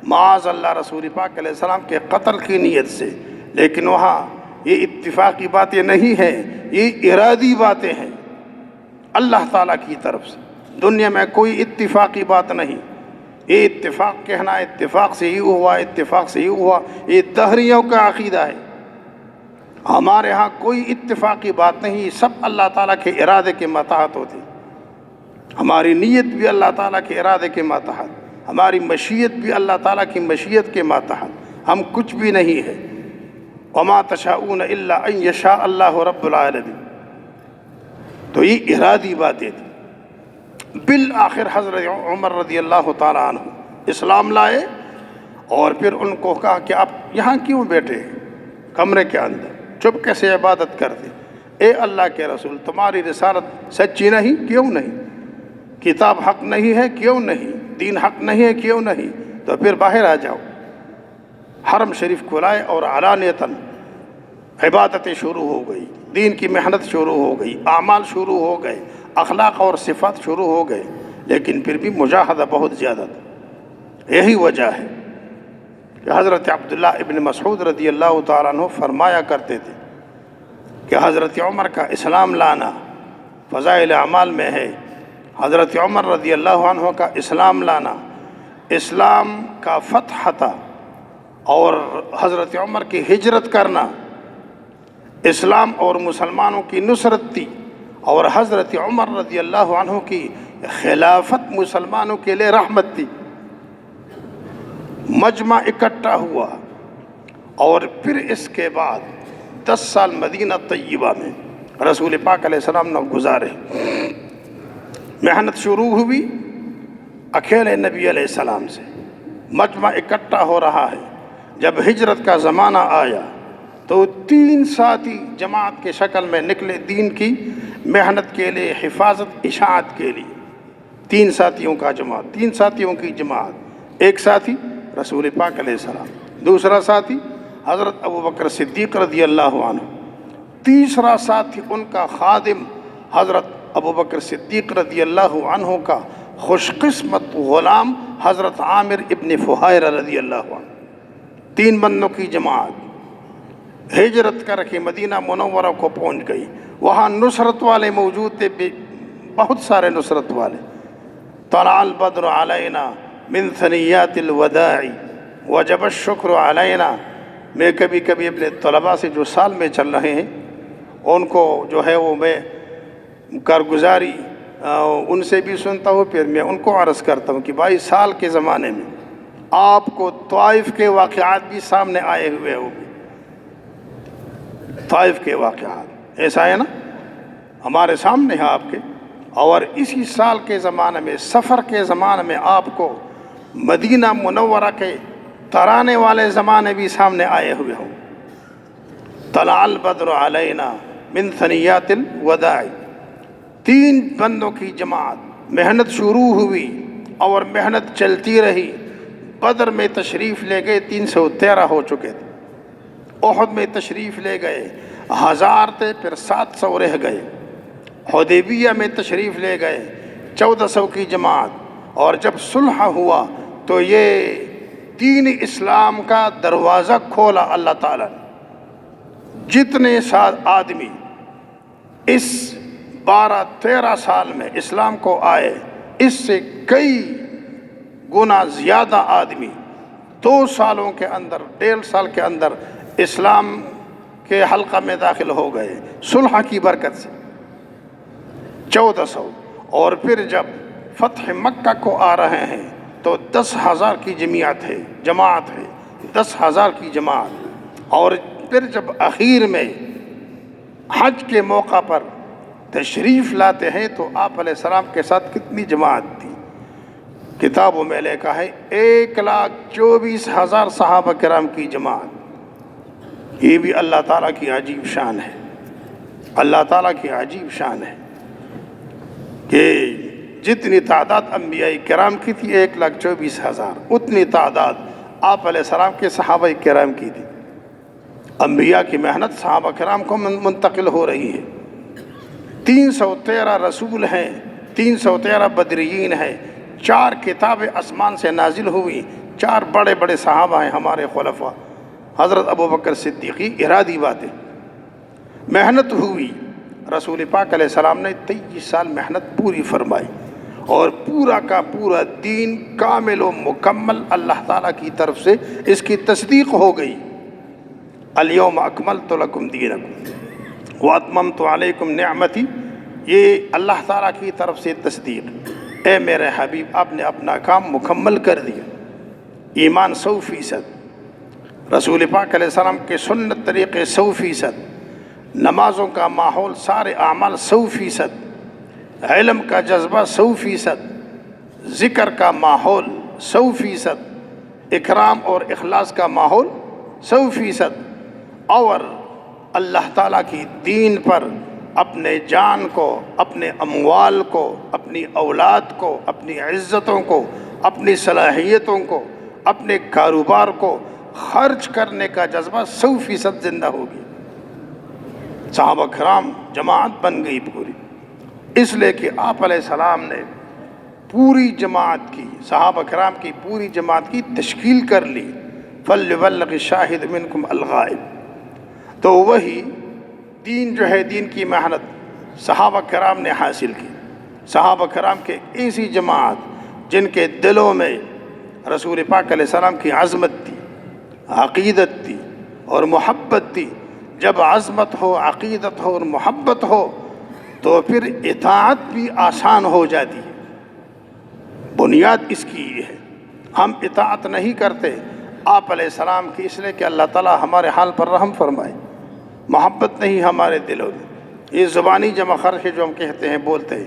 معاذ اللہ رسول پاک علیہ السلام کے قتل کی نیت سے، لیکن وہاں یہ اتفاقی باتیں نہیں ہیں، یہ ارادی باتیں ہیں اللہ تعالیٰ کی طرف سے۔ دنیا میں کوئی اتفاقی بات نہیں، یہ اتفاق کہنا اتفاق سے ہی ہوا، اتفاق سے ہی ہوا، یہ دہریوں کا عقیدہ ہے۔ ہمارے ہاں کوئی اتفاقی بات نہیں، سب اللہ تعالیٰ کے ارادے کے ماتحت ہوتی۔ ہماری نیت بھی اللہ تعالیٰ کے ارادے کے ماتحت، ہماری مشیت بھی اللہ تعالیٰ کی مشیت کے ماتحت، ہم کچھ بھی نہیں ہے۔ وما تشاءون الا ان یشاء اللہ رب العالمین۔ تو یہ ارادی باتیں تھیں۔ بالآخر حضرت عمر رضی اللہ تعالیٰ عنہ اسلام لائے، اور پھر ان کو کہا کہ آپ یہاں کیوں بیٹھے ہیں کمرے کے اندر، چپ کیسے عبادت کرتے؟ اے اللہ کے رسول، تمہاری رسالت سچی نہیں؟ کیوں نہیں؟ کتاب حق نہیں ہے؟ کیوں نہیں؟ دین حق نہیں ہے؟ کیوں نہیں؟ تو پھر باہر آ جاؤ۔ حرم شریف کھلائے اور علانیتاً عبادتیں شروع ہو گئی، دین کی محنت شروع ہو گئی، اعمال شروع ہو گئے، اخلاق اور صفات شروع ہو گئے، لیکن پھر بھی مجاہدہ بہت زیادہ تھا۔ یہی وجہ ہے کہ حضرت عبداللہ ابن مسعود رضی اللہ تعالیٰ عنہ فرمایا کرتے تھے کہ حضرت عمر کا اسلام لانا فضائل اعمال میں ہے۔ حضرت عمر رضی اللہ عنہ کا اسلام لانا اسلام کا فتح تھا، اور حضرت عمر کی ہجرت کرنا اسلام اور مسلمانوں کی نصرت تھی، اور حضرت عمر رضی اللہ عنہ کی خلافت مسلمانوں کے لیے رحمت تھی۔ مجمع اکٹھا ہوا، اور پھر اس کے بعد 10 سال مدینہ طیبہ میں رسول پاک علیہ السلام نے گزارے۔ محنت شروع ہوئی اکیلے نبی علیہ السلام سے، مجمع اکٹھا ہو رہا ہے۔ جب ہجرت کا زمانہ آیا تو 3 ساتھی جماعت کے شکل میں نکلے دین کی محنت کے لیے، حفاظت اشاعت کے لیے۔ 3 ساتھیوں کا جماعت، 3 ساتھیوں کی جماعت۔ ایک ساتھی رسول پاک علیہ السلام، دوسرا ساتھی حضرت ابوبکر صدیق رضی اللہ عنہ، تیسرا ساتھی ان کا خادم حضرت ابوبکر صدیق رضی اللہ عنہ کا خوش قسمت غلام حضرت عامر ابن فہیرہ رضی اللہ عنہ۔ 3 بندوں کی جماعت ہجرت کر کے مدینہ منورہ کو پہنچ گئی۔ وہاں نصرت والے موجود تھے، بہت سارے نصرت والے۔ طلع البدر علینا من ثنیات الوداع وجب الشکر علینا۔ میں کبھی کبھی اپنے طلباء سے جو سال میں چل رہے ہیں ان کو جو ہے وہ میں کارگزاری ان سے بھی سنتا ہوں، پھر میں ان کو عرض کرتا ہوں کہ بھائی سال کے زمانے میں آپ کو طائف کے واقعات بھی سامنے آئے ہوئے ہوں گے۔ طائف کے واقعات ایسا ہے نا، ہمارے سامنے ہے آپ کے، اور اسی سال کے زمانے میں، سفر کے زمانے میں آپ کو مدینہ منورہ کے ترانے والے زمانے بھی سامنے آئے ہوئے ہوں۔ طلع البدر علینا من ثنیات الوداع۔ 3 بندوں کی جماعت، محنت شروع ہوئی اور محنت چلتی رہی۔ بدر میں تشریف لے گئے، 313 ہو چکے تھے۔ احد میں تشریف لے گئے، 1000 تھے، پھر 700 رہ گئے۔ حدیبیہ میں تشریف لے گئے، 1400 کی جماعت، اور جب صلح ہوا تو یہ دین اسلام کا دروازہ کھولا اللہ تعالیٰ نے۔ جتنے آدمی اس 12-13 سال میں اسلام کو آئے، اس سے کئی گنا زیادہ آدمی 2 سالوں کے اندر، 1.5 سال کے اندر اسلام کے حلقہ میں داخل ہو گئے صلح کی برکت سے۔ 1400، اور پھر جب فتح مکہ کو آ رہے ہیں تو 10,000 کی جماعت ہے 10,000 کی جماعت۔ اور پھر جب اخیر میں حج کے موقع پر تشریف لاتے ہیں تو آپ علیہ السلام کے ساتھ کتنی جماعت تھی؟ کتابوں میں لکھا ہے 1,24,000 صحابہ کرام کی جماعت۔ یہ بھی اللہ تعالیٰ کی عجیب شان ہے، اللہ تعالیٰ کی عجیب شان ہے کہ جتنی تعداد انبیاء کرام کی تھی 1,24,000، اتنی تعداد آپ علیہ السلام کے صحابہ کرام کی تھی۔ انبیاء کی محنت صحابہ کرام کو منتقل ہو رہی ہے۔ 313 رسول ہیں، 313 بدریین ہیں، 4 کتابیں آسمان سے نازل ہوئی، 4 بڑے بڑے صحابہ ہیں ہمارے خلفاء۔ حضرت ابوبکر صدیقی، ارادی باتیں، محنت ہوئی۔ رسول پاک علیہ السلام نے 23 سال محنت پوری فرمائی، اور پورا کا پورا دین کامل و مکمل اللہ تعالیٰ کی طرف سے اس کی تصدیق ہو گئی۔ الیوم اکملت لکم دینکم واتممت علیکم نعمتی، یہ اللہ تعالیٰ کی طرف سے تصدیق۔ اے میرے حبیب، آپ نے اپنا کام مکمل کر دیا۔ ایمان 100%، رسول پاک علیہ السلام کے سنت طریقے 100%، نمازوں کا ماحول، سارے اعمال 100%۔ علم کا جذبہ 100%، ذکر کا ماحول 100%، اکرام اور اخلاص کا ماحول 100%، اور اللہ تعالیٰ کی دین پر اپنے جان کو، اپنے اموال کو، اپنی اولاد کو، اپنی عزتوں کو، اپنی صلاحیتوں کو، اپنے کاروبار کو خرچ کرنے کا جذبہ 100% زندہ ہوگی۔ صحابہ کرام جماعت بن گئی پوری، اس لیے کہ آپ علیہ السلام نے پوری جماعت کی، صحابہ کرام کی پوری جماعت کی تشکیل کر لی۔ فَلْيُبَلِّغِ الشَّاهِدُ مِنْكُمْ الْغَائِبَ، تو وہی دین جو ہے، دین کی محنت صحابہ کرام نے حاصل کی۔ صحابہ کرام کے ایسی جماعت جن کے دلوں میں رسول پاک علیہ السلام کی عظمت تھی، عقیدت تھی اور محبت تھی۔ جب عظمت ہو، عقیدت ہو اور محبت ہو تو پھر اطاعت بھی آسان ہو جاتی ہے۔ بنیاد اس کی یہ ہے، ہم اطاعت نہیں کرتے آپ علیہ السلام کی، اس لیے کہ اللہ تعالیٰ ہمارے حال پر رحم فرمائے۔ محبت نہیں ہمارے دلوں میں، یہ زبانی جمع خرچ جو ہم کہتے ہیں، بولتے ہیں،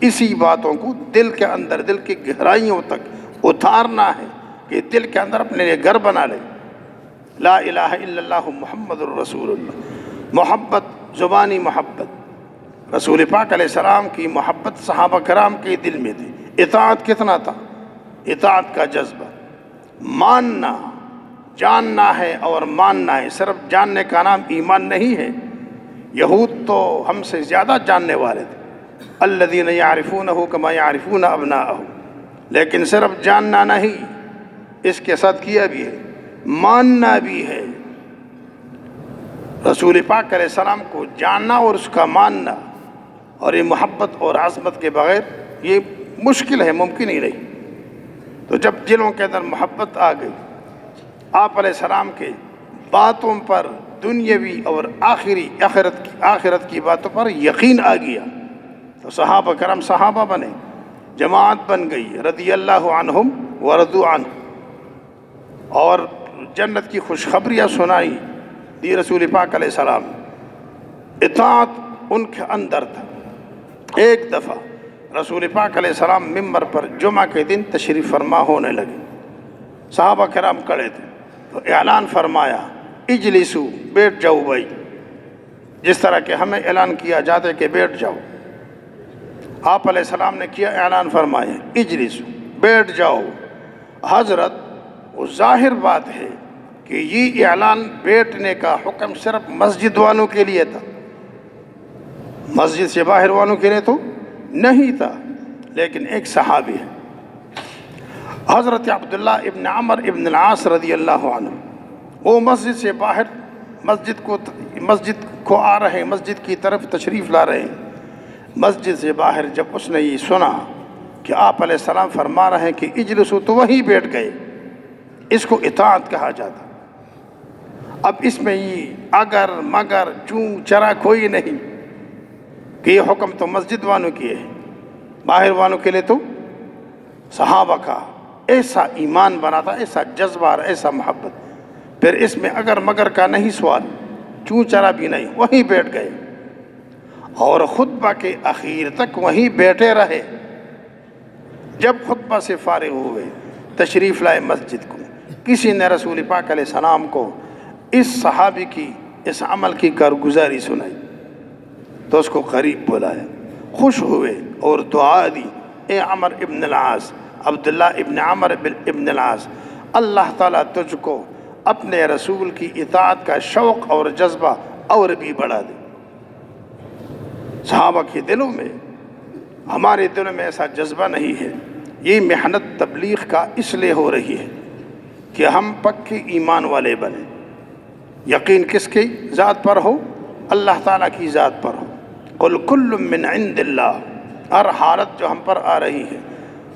اسی باتوں کو دل کے اندر، دل کی گہرائیوں تک اتارنا ہے کہ دل کے اندر اپنے لیے گھر بنا لے۔ لا الہ الا اللہ محمد الرسول اللہ، محبت، زبانی محبت، رسول پاک علیہ السلام کی محبت صحابہ کرام کے دل میں تھی۔ اطاعت کتنا تھا؟ اطاعت کا جذبہ، ماننا، جاننا ہے اور ماننا ہے۔ صرف جاننے کا نام ایمان نہیں ہے۔ یہود تو ہم سے زیادہ جاننے والے تھے، الذین یعرفونہ کما یعرفون ابناءہم، لیکن صرف جاننا نہیں، اس کے ساتھ کیا بھی ہے، ماننا بھی ہے۔ رسول پاک علیہ السلام کو جاننا اور اس کا ماننا، اور یہ محبت اور عظمت کے بغیر یہ مشکل ہے، ممکن ہی نہیں۔ تو جب دلوں کے اندر محبت آ گئی، آپ علیہ السلام کے باتوں پر، دنیاوی اور آخرت کی باتوں پر یقین آ گیا، تو صحابہ کرام صحابہ بنے، جماعت بن گئی، رضی اللہ عنہم ورضوا عنہ، اور جنت کی خوشخبریاں سنائی دی رسول پاک علیہ السلام۔ اطاعت ان کے اندر تھا۔ ایک دفعہ رسول پاک علیہ السلام ممبر پر جمعہ کے دن تشریف فرما ہونے لگے، صحابہ کرام کھڑے تھے، تو اعلان فرمایا، اجلسو، بیٹھ جاؤ بھائی، جس طرح کہ ہمیں اعلان کیا جاتا ہے کہ بیٹھ جاؤ، آپ علیہ السلام نے کیا، اعلان فرمایا، اجلسو، بیٹھ جاؤ۔ حضرت، وہ ظاہر بات ہے کہ یہ اعلان بیٹھنے کا حکم صرف مسجد والوں کے لیے تھا، مسجد سے باہر والوں کے لیے تو نہیں تھا۔ لیکن ایک صحابی ہے، حضرت عبداللہ ابن عمر ابن العاص رضی اللہ عنہ، وہ مسجد سے باہر، مسجد کو آ رہے ہیں، مسجد کی طرف تشریف لا رہے ہیں۔ مسجد سے باہر جب اس نے یہ سنا کہ آپ علیہ السلام فرما رہے ہیں کہ اجلسو، تو وہیں بیٹھ گئے۔ اس کو اطاعت کہا جاتا۔ اب اس میں یہ اگر مگر چوں چرا کوئی نہیں کہ یہ حکم تو مسجد والوں کی ہے، باہر والوں کے لیے تو صحابہ کا ایسا ایمان بنا تھا، ایسا جذبہ اور ایسا محبت، پھر اس میں اگر مگر کا نہیں سوال، چوں چرا بھی نہیں، وہیں بیٹھ گئے اور خطبہ کے اخیر تک وہیں بیٹھے رہے۔ جب خطبہ سے فارغ ہوئے، تشریف لائے مسجد کو، کسی نے رسول پاک علیہ السلام کو اس صحابی کی اس عمل کی کارگزاری سنائی، تو اس کو قریب بلایا، خوش ہوئے اور دعا دی، اے عمر ابن العاص، عبداللہ ابن عمر ابن العاص، اللہ تعالیٰ تجھ کو اپنے رسول کی اطاعت کا شوق اور جذبہ اور بھی بڑھا دے۔ صحابہ کے دلوں میں، ہمارے دلوں میں ایسا جذبہ نہیں ہے۔ یہ محنت تبلیغ کا اس لیے ہو رہی ہے کہ ہم پکے ایمان والے بنیں۔ یقین کس کی ذات پر ہو؟ اللہ تعالیٰ کی ذات پر ہو۔ قل کل من عند اللہ، ہر حالت جو ہم پر آ رہی ہے،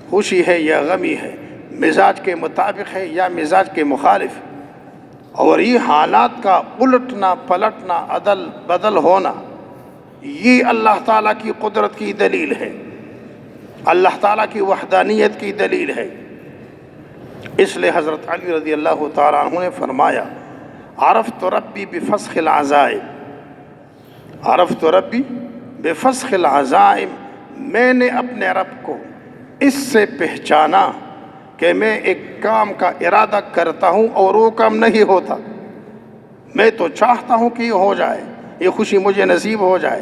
خوشی ہے یا غمی ہے، مزاج کے مطابق ہے یا مزاج کے مخالف، اور یہ حالات کا الٹنا پلٹنا، عدل بدل ہونا، یہ اللہ تعالیٰ کی قدرت کی دلیل ہے، اللہ تعالیٰ کی وحدانیت کی دلیل ہے۔ اس لیے حضرت علی رضی اللہ تعالیٰ عنہ نے فرمایا، عرفت ربی بفسخ العزائم، عرفت ربی بفسخ العزائم میں نے اپنے رب کو اس سے پہچانا کہ میں ایک کام کا ارادہ کرتا ہوں اور وہ کام نہیں ہوتا، میں تو چاہتا ہوں کہ یہ ہو جائے، یہ خوشی مجھے نصیب ہو جائے،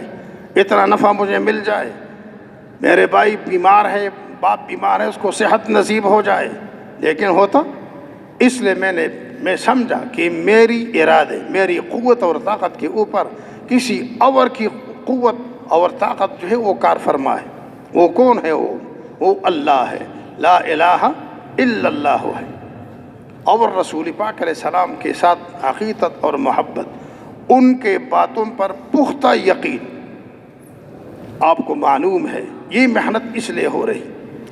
اتنا نفع مجھے مل جائے، میرے بھائی بیمار ہے، باپ بیمار ہے، اس کو صحت نصیب ہو جائے، لیکن ہوتا؟ اس لیے میں سمجھا کہ میری ارادے، میری قوت اور طاقت کے اوپر کسی اور کی قوت اور طاقت جو ہے وہ کار فرما ہے۔ وہ کون ہے؟ وہ اللہ ہے، لا الہ الا اللہ ہے۔ اور رسول پاک علیہ السلام کے ساتھ عقیدت اور محبت، ان کے باتوں پر پختہ یقین۔ آپ کو معلوم ہے یہ محنت اس لیے ہو رہی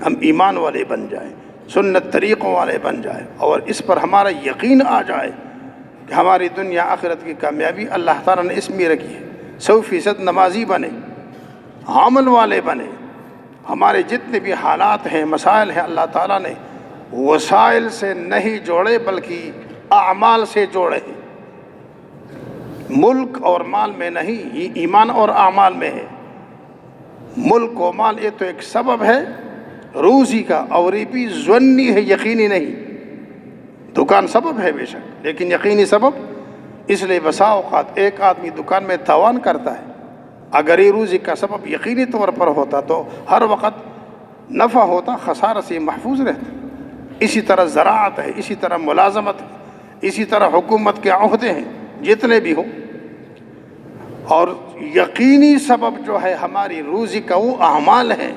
ہم ایمان والے بن جائیں، سنت طریقوں والے بن جائیں، اور اس پر ہمارا یقین آ جائے کہ ہماری دنیا آخرت کی کامیابی اللہ تعالیٰ نے اس میں رکھی ہے۔ 100% نمازی بنے، عمل والے بنے، ہمارے جتنے بھی حالات ہیں، مسائل ہیں، اللہ تعالیٰ نے وسائل سے نہیں جوڑے بلکہ اعمال سے جوڑے ہیں۔ ملک اور مال میں نہیں، یہ ایمان اور اعمال میں ہے۔ ملک و مال یہ تو ایک سبب ہے روزی کا، اور یہ بھی ظنی ہے، یقینی نہیں۔ دکان سبب ہے بے شک، لیکن یقینی سبب۔ اس لیے بسا اوقات ایک آدمی دکان میں تاوان کرتا ہے، اگر یہ روزی کا سبب یقینی طور پر ہوتا تو ہر وقت نفع ہوتا، خسارہ سے محفوظ رہتا۔ اسی طرح زراعت ہے، اسی طرح ملازمت ہے، اسی طرح حکومت کے عہدے ہیں جتنے بھی ہوں۔ اور یقینی سبب جو ہے ہماری روزی کا وہ اعمال ہے،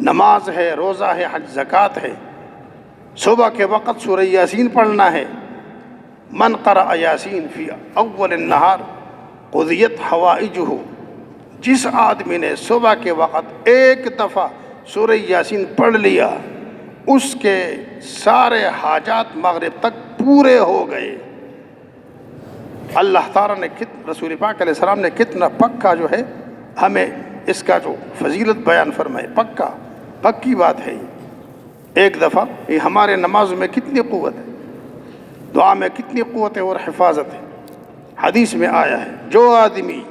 نماز ہے، روزہ ہے، حج زکوٰۃ ہے، صبح کے وقت سورہ یاسین پڑھنا ہے۔ من قرأ یاسین فی اول النہار قضیت حوائجہ، جس آدمی نے صبح کے وقت ایک دفعہ سورہ یاسین پڑھ لیا، اس کے سارے حاجات مغرب تک پورے ہو گئے۔ اللہ تعالیٰ نے رسول پاک علیہ السلام نے کتنا پکا جو ہے ہمیں اس کا جو فضیلت بیان فرمائے، پکی بات ہے یہ۔ ایک دفعہ یہ ہمارے نماز میں کتنی قوت ہے، دعا میں کتنی قوت ہے اور حفاظت ہے۔ حدیث میں آیا ہے جو آدمی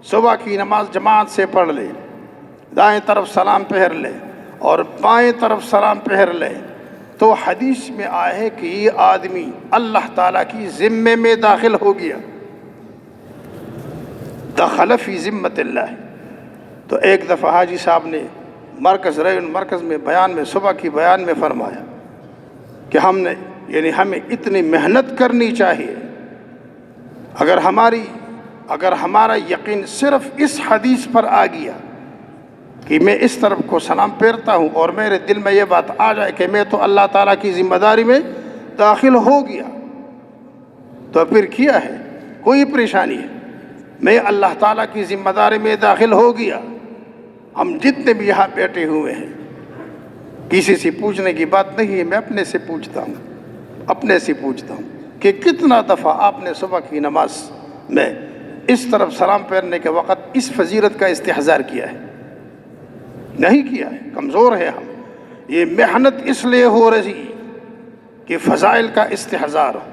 صبح کی نماز جماعت سے پڑھ لے، دائیں طرف سلام پھیر لے اور بائیں طرف سلام پھیر لے، تو حدیث میں آیا ہے کہ یہ آدمی اللہ تعالیٰ کی ذمے میں داخل ہو گیا، دخل فی ذمت اللہ۔ تو ایک دفعہ حاجی صاحب نے مرکز میں بیان میں صبح کی بیان میں فرمایا کہ ہمیں اتنی محنت کرنی چاہیے۔ اگر ہمارا یقین صرف اس حدیث پر آ گیا کہ میں اس طرف کو سلام پھیرتا ہوں اور میرے دل میں یہ بات آ جائے کہ میں تو اللہ تعالیٰ کی ذمہ داری میں داخل ہو گیا، تو پھر کیا ہے؟ کوئی پریشانی ہے؟ میں اللہ تعالیٰ کی ذمہ داری میں داخل ہو گیا۔ ہم جتنے بھی یہاں بیٹھے ہوئے ہیں، کسی سے پوچھنے کی بات نہیں ہے، میں اپنے سے پوچھتا ہوں کہ کتنا دفعہ آپ نے صبح کی نماز میں اس طرف سلام پھیرنے کے وقت اس فضیلت کا استحضار کیا ہے؟ نہیں کیا ہے، کمزور ہے ہم۔ یہ محنت اس لیے ہو رہی کہ فضائل کا استحضار ہو،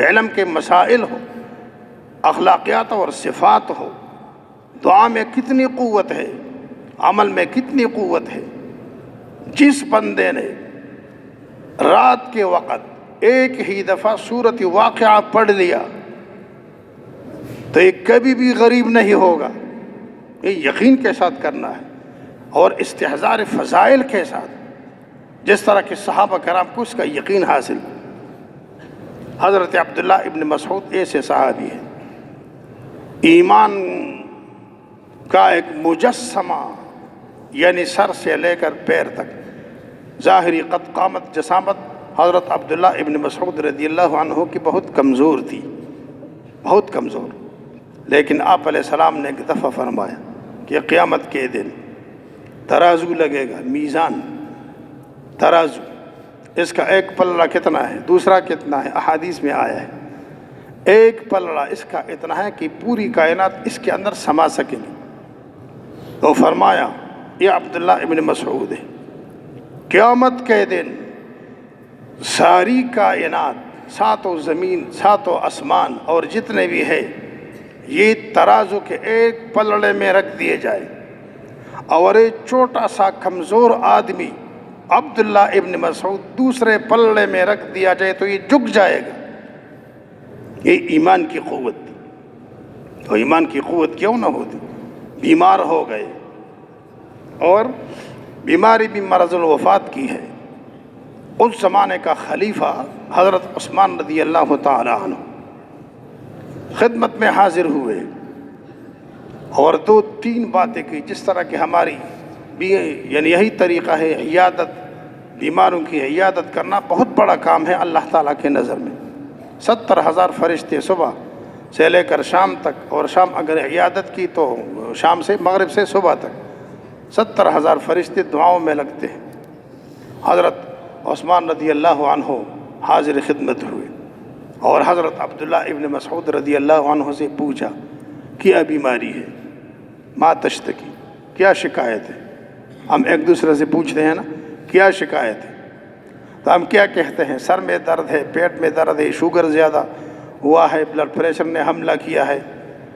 علم کے مسائل ہو، اخلاقیات اور صفات ہو۔ دعا میں کتنی قوت ہے، عمل میں کتنی قوت ہے۔ جس بندے نے رات کے وقت ایک ہی دفعہ سورۃ واقعہ پڑھ لیا تو یہ کبھی بھی غریب نہیں ہوگا۔ یہ یقین کے ساتھ کرنا ہے اور استحضار فضائل کے ساتھ، جس طرح کہ صحابہ کرام کو اس کا یقین حاصل۔ حضرت عبداللہ ابن مسعود ایسے صحابی ہیں، ایمان کا ایک مجسمہ، یعنی سر سے لے کر پیر تک، ظاہری قد قامت جسامت حضرت عبداللہ ابن مسعود رضی اللہ عنہ کی بہت کمزور تھی، بہت کمزور۔ لیکن آپ علیہ السلام نے ایک دفعہ فرمایا کہ قیامت کے دن ترازو لگے گا، میزان، ترازو، اس کا ایک پلڑا کتنا ہے، دوسرا کتنا ہے، احادیث میں آیا ہے ایک پلڑا اس کا اتنا ہے کہ پوری کائنات اس کے اندر سما سکے گی۔ تو فرمایا یہ عبداللہ ابن مسعود ہے، قیامت کے دن ساری کائنات، ساتوں زمین، ساتوں آسمان اور جتنے بھی ہے، یہ ترازو کے ایک پلڑے میں رکھ دیے جائے، اور ایک چھوٹا سا کمزور آدمی عبداللہ ابن مسعود دوسرے پلڑے میں رکھ دیا جائے تو یہ جھک جائے گا۔ یہ ایمان کی قوت تھی۔ تو ایمان کی قوت کیوں نہ ہوتی؟ بیمار ہو گئے اور بیماری بھی مرض الوفات کی ہے۔ اس زمانے کا خلیفہ حضرت عثمان رضی اللہ تعالی عنہ خدمت میں حاضر ہوئے اور 2-3 باتیں کی، جس طرح کہ ہماری بھی یعنی یہی طریقہ ہے عیادت، بیماروں کی عیادت کرنا بہت بڑا کام ہے اللہ تعالیٰ کے نظر میں۔ 70,000 فرشتے صبح سے لے کر شام تک، اور شام اگر عیادت کی تو شام سے مغرب سے صبح تک 70,000 فرشتے دعاؤں میں لگتے ہیں۔ حضرت عثمان رضی اللہ عنہ حاضر خدمت ہوئے اور حضرت عبداللہ ابن مسعود رضی اللہ عنہ سے پوچھا کیا بیماری ہے؟ ما تشتکی، کیا شکایت ہے؟ ہم ایک دوسرے سے پوچھتے ہیں نا کیا شکایت ہے، تو ہم کیا کہتے ہیں؟ سر میں درد ہے، پیٹ میں درد ہے، شوگر زیادہ ہوا ہے، بلڈ پریشر نے حملہ کیا ہے۔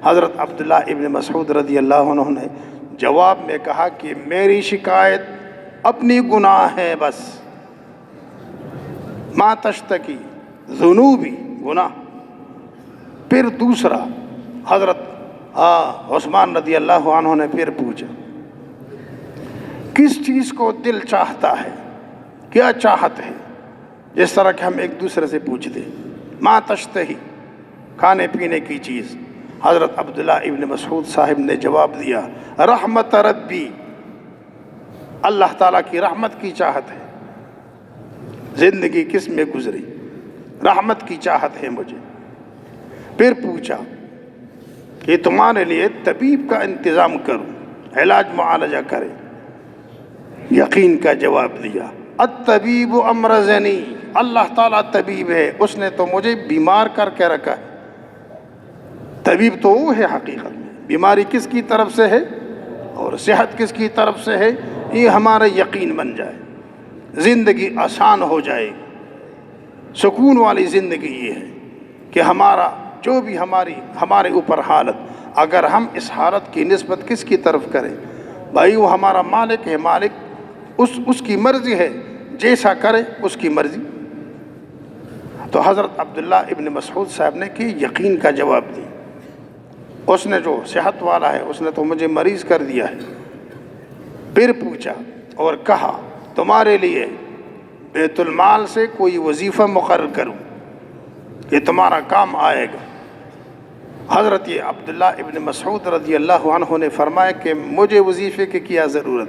حضرت عبداللہ ابن مسعود رضی اللہ عنہ نے جواب میں کہا کہ میری شکایت اپنی گناہ ہے بس، ما تشتکی ذنوبی، گناہ۔ پھر دوسرا حضرت عثمان رضی اللہ عنہ نے پھر پوچھا کس چیز کو دل چاہتا ہے، کیا چاہت ہے؟ جس طرح کہ ہم ایک دوسرے سے پوچھتے ما تشتہی، کھانے پینے کی چیز۔ حضرت عبداللہ ابن مسعود صاحب نے جواب دیا رحمت ربی، اللہ تعالیٰ کی رحمت کی چاہت ہے۔ زندگی کس میں گزری؟ رحمت کی چاہت ہے مجھے۔ پھر پوچھا کہ تمہارے لیے طبیب کا انتظام کروں، علاج معالجہ کرے؟ یقین کا جواب دیا الطبیب امرضنی، اللہ تعالیٰ طبیب ہے، اس نے تو مجھے بیمار کر کے رکھا ہے۔ طبیب تو وہ ہے حقیقت میں، بیماری کس کی طرف سے ہے اور صحت کس کی طرف سے ہے، یہ ہمارا یقین بن جائے، زندگی آسان ہو جائے گی۔ سکون والی زندگی یہ ہے کہ ہمارا جو بھی ہمارے اوپر حالت، اگر ہم اس حالت کی نسبت کس کی طرف کریں، بھائی وہ ہمارا مالک ہے، مالک اس کی مرضی ہے، جیسا کرے اس کی مرضی۔ تو حضرت عبداللہ ابن مسعود صاحب نے کہ یقین کا جواب دیا، اس نے جو صحت والا ہے اس نے تو مجھے مریض کر دیا ہے۔ پھر پوچھا اور کہا تمہارے لیے بیت المال سے کوئی وظیفہ مقرر کروں، یہ تمہارا کام آئے گا۔ حضرت عبداللہ ابن مسعود رضی اللہ عنہ نے فرمایا کہ مجھے وظیفے کی کیا ضرورت،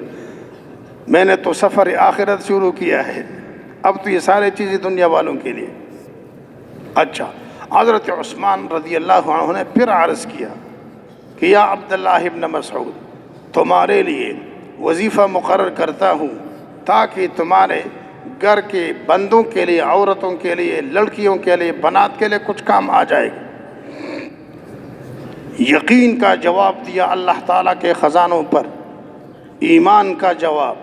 میں نے تو سفر آخرت شروع کیا ہے، اب تو یہ سارے چیزیں دنیا والوں کے لیے۔ اچھا، حضرت عثمان رضی اللہ عنہ نے پھر عرض کیا کہ یا عبداللہ ابن مسعود، تمہارے لیے وظیفہ مقرر کرتا ہوں تاکہ تمہارے گھر کے بندوں کے لیے، عورتوں کے لیے، لڑکیوں کے لیے، بنات کے لیے کچھ کام آ جائے گا۔ یقین کا جواب دیا اللہ تعالیٰ کے خزانوں پر، ایمان کا جواب،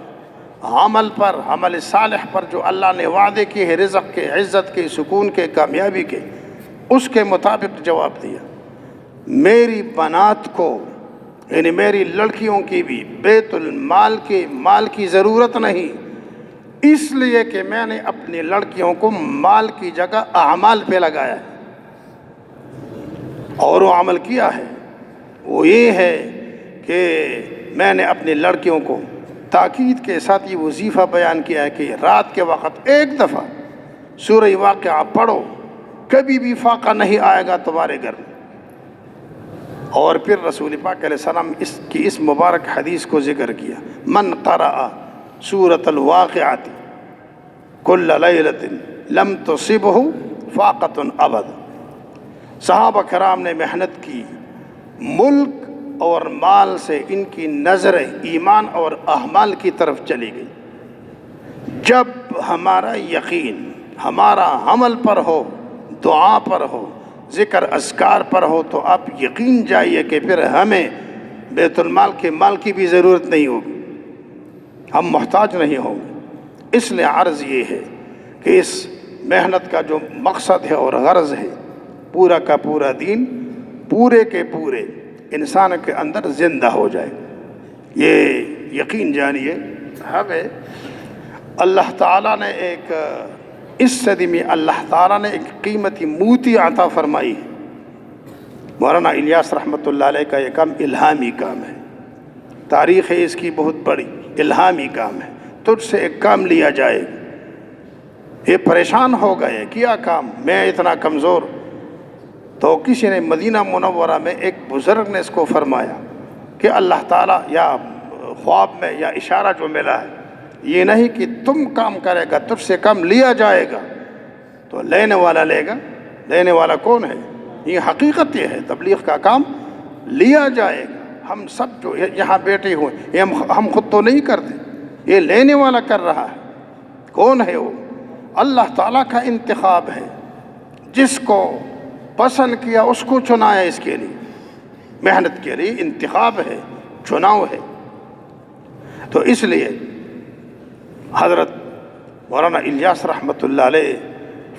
عمل پر، عمل صالح پر جو اللہ نے وعدے کیے ہیں، رزق کے، عزت کے، سکون کے، کامیابی کے، اس کے مطابق جواب دیا۔ میری بنات کو یعنی میری لڑکیوں کی بھی بیت المال کے مال کی ضرورت نہیں، اس لیے کہ میں نے اپنی لڑکیوں کو مال کی جگہ اعمال پہ لگایا ہے، اور وہ عمل کیا ہے وہ یہ ہے کہ میں نے اپنی لڑکیوں کو تاکید کے ساتھ یہ وظیفہ بیان کیا ہے کہ رات کے وقت ایک دفعہ سورہ واقعہ پڑھو، کبھی بھی فاقہ نہیں آئے گا تمہارے گھر میں۔ اور پھر رسول پاک علیہ السلام اس مبارک حدیث کو ذکر کیا، من قرأ سورۃ الواقعۃ کل لیلۃ لم تصبہ فاقۃ ابد۔ صحابہ کرام نے محنت کی، ملک اور مال سے ان کی نظر ایمان اور اعمال کی طرف چلی گئی۔ جب ہمارا یقین ہمارا عمل پر ہو، دعا پر ہو، ذکر اذکار پر ہو، تو آپ یقین جائیے کہ پھر ہمیں بیت المال کے مال کی بھی ضرورت نہیں ہوگی، ہم محتاج نہیں ہوں گے۔ اس لیے عرض یہ ہے کہ اس محنت کا جو مقصد ہے اور غرض ہے، پورا کا پورا دین پورے کے پورے انسان کے اندر زندہ ہو جائے۔ یہ یقین جانیے ہمیں اللہ تعالیٰ نے ایک اس صدی میں اللہ تعالیٰ نے ایک قیمتی موتی عطا فرمائی ہے۔ مولانا الیاس رحمۃ اللہ علیہ کا یہ کام الہامی کام ہے، تاریخ ہے اس کی بہت بڑی، الہامی کام ہے۔ تجھ سے ایک کام لیا جائے گا، یہ پریشان ہو گئے، کیا کام، میں اتنا کمزور۔ تو کسی نے مدینہ منورہ میں ایک بزرگ نے اس کو فرمایا کہ اللہ تعالیٰ یا خواب میں یا اشارہ جو ملا ہے، یہ نہیں کہ تم کام کرے گا، تجھ سے کام لیا جائے گا۔ تو لینے والا لے گا، لینے والا کون ہے؟ یہ حقیقت یہ ہے، تبلیغ کا کام لیا جائے گا۔ ہم سب جو یہاں بیٹھے ہوئے یہ ہم خود تو نہیں کرتے، یہ لینے والا کر رہا ہے۔ کون ہے وہ؟ اللہ تعالیٰ کا انتخاب ہے، جس کو پسند کیا اس کو چنایا، اس کے لیے محنت کے لیے انتخاب ہے، چناؤ ہے۔ تو اس لیے حضرت مولانا الیاس رحمۃ اللہ علیہ